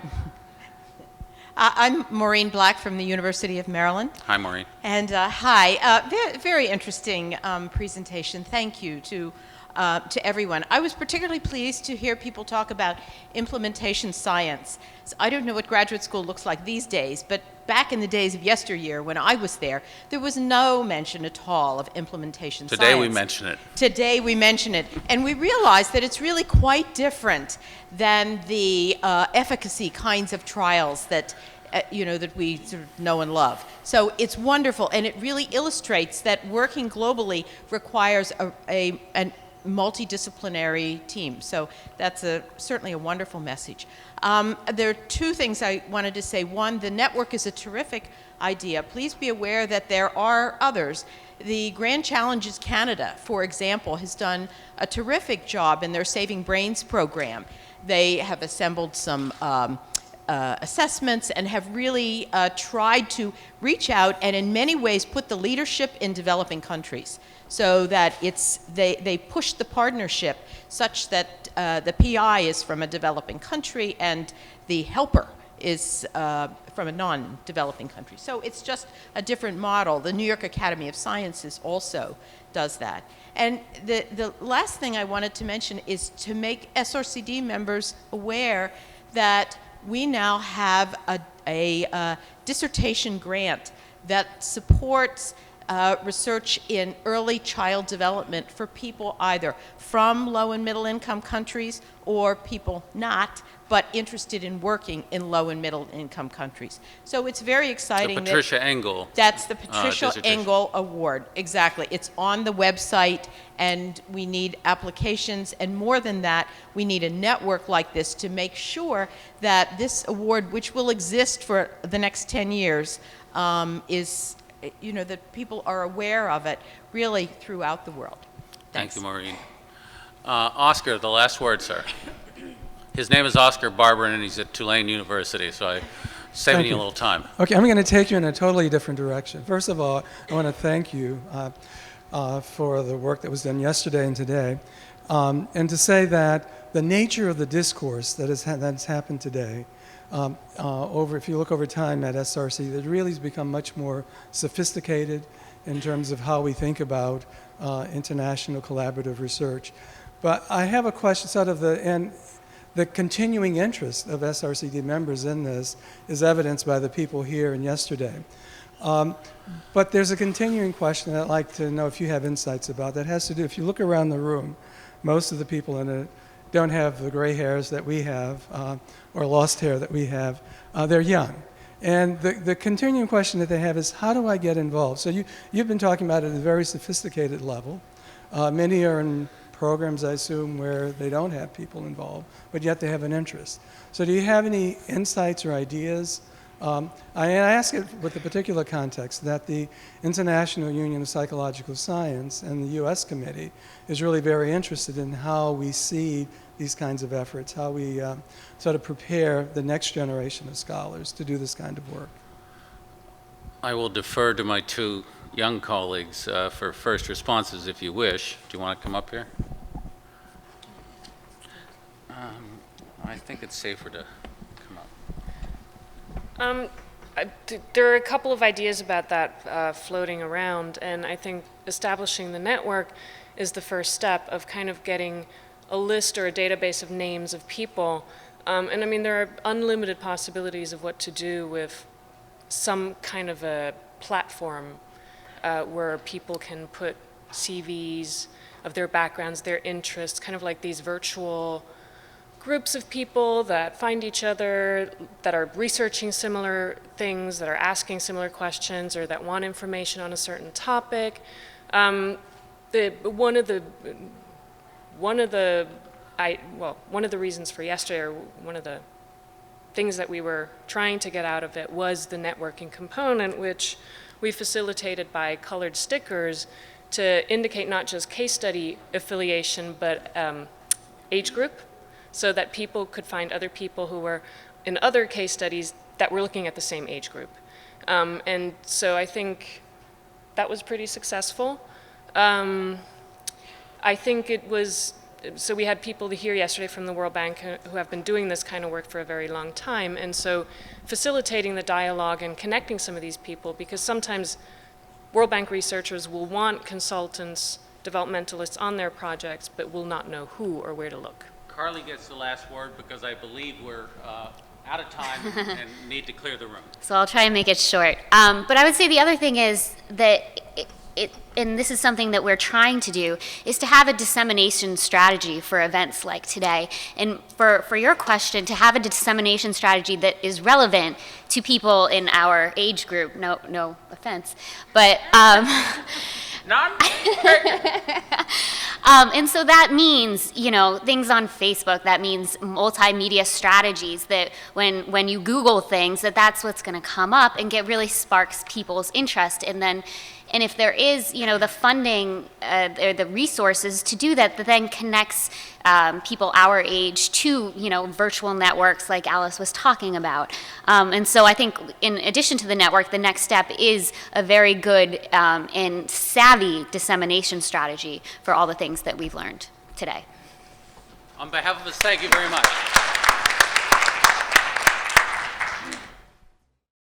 Maureen Black from the University of Maryland. Hi, Maureen. And hi, very interesting presentation. Thank you to everyone. I was particularly pleased to hear people talk about implementation science. So I don't know what graduate school looks like these days, but back in the days of yesteryear when I was there was no mention at all of implementation science. Today we mention it. Today we mention it, and we realize that it's really quite different than the efficacy kinds of trials that that we sort of know and love. So it's wonderful, and it really illustrates that working globally requires a multidisciplinary team. So that's certainly a wonderful message. There are two things I wanted to say. One, the network is a terrific idea. Please be aware that there are others. The Grand Challenges Canada, for example, has done a terrific job in their Saving Brains program. They have assembled some assessments and have really tried to reach out and in many ways put the leadership in developing countries so that they push the partnership such that the PI is from a developing country and the helper is from a non-developing country. So it's just a different model. The New York Academy of Sciences also does that. And the last thing I wanted to mention is to make SRCD members aware that we now have a dissertation grant that supports research in early child development for people either from low and middle income countries or people not, but interested in working in low and middle income countries. So it's very exciting. The Patricia Engel. That's the Patricia dissertation. Engel Award, exactly. It's on the website, and we need applications, and more than that, we need a network like this to make sure that this award, which will exist for the next 10 years, is, that people are aware of it really throughout the world. Thank Thanks. you, Maureen. Oscar, the last word, sir. His name is Oscar Barber, and he's at Tulane University, so I'm saving you a little time. Okay, I'm going to take you in a totally different direction. First of all, I want to thank you for the work that was done yesterday and today, and to say that the nature of the discourse that's happened today, if you look over time at SRC, it really has become much more sophisticated in terms of how we think about international collaborative research. But I have a question, the continuing interest of SRCD members in this is evidenced by the people here and yesterday. But there's a continuing question that I'd like to know if you have insights about that has to do, if you look around the room, most of the people in it don't have the gray hairs that we have or lost hair that we have. They're young. And the continuing question that they have is, how do I get involved? So you've been talking about it at a very sophisticated level. Many are in programs, I assume, where they don't have people involved, but yet they have an interest. So do you have any insights or ideas? I ask it with the particular context that the International Union of Psychological Science and the U.S. Committee is really very interested in how we see these kinds of efforts, how we sort of prepare the next generation of scholars to do this kind of work. I will defer to my two young colleagues for first responses if you wish. Do you want to come up here? I think it's safer to come up. There are a couple of ideas about that floating around, and I think establishing the network is the first step of kind of getting a list or a database of names of people. And I mean, there are unlimited possibilities of what to do with some kind of a platform where people can put CVs of their backgrounds, their interests, kind of like these virtual groups of people that find each other, that are researching similar things, that are asking similar questions, or that want information on a certain topic. One of the reasons for yesterday, or one of the things that we were trying to get out of it, was the networking component, which we facilitated by colored stickers to indicate not just case study affiliation, but age group, so that people could find other people who were in other case studies that were looking at the same age group. And so I think that was pretty successful. I think it was, so we had people here yesterday from the World Bank who have been doing this kind of work for a very long time, and so facilitating the dialogue and connecting some of these people, because sometimes World Bank researchers will want consultants, developmentalists on their projects, but will not know who or where to look. Carly gets the last word because I believe we're out of time and need to clear the room. So I'll try and make it short. But I would say the other thing is that and this is something that we're trying to do, is to have a dissemination strategy for events like today. And for your question, to have a dissemination strategy that is relevant to people in our age group, no offense, but and so that means, things on Facebook, that means multimedia strategies, that when you Google things, that's what's going to come up and really sparks people's interest. And if there is, the funding or the resources to do that then connects people our age to, virtual networks like Alice was talking about. And so I think in addition to the network, the next step is a very good and savvy dissemination strategy for all the things that we've learned today. On behalf of us, thank you very much.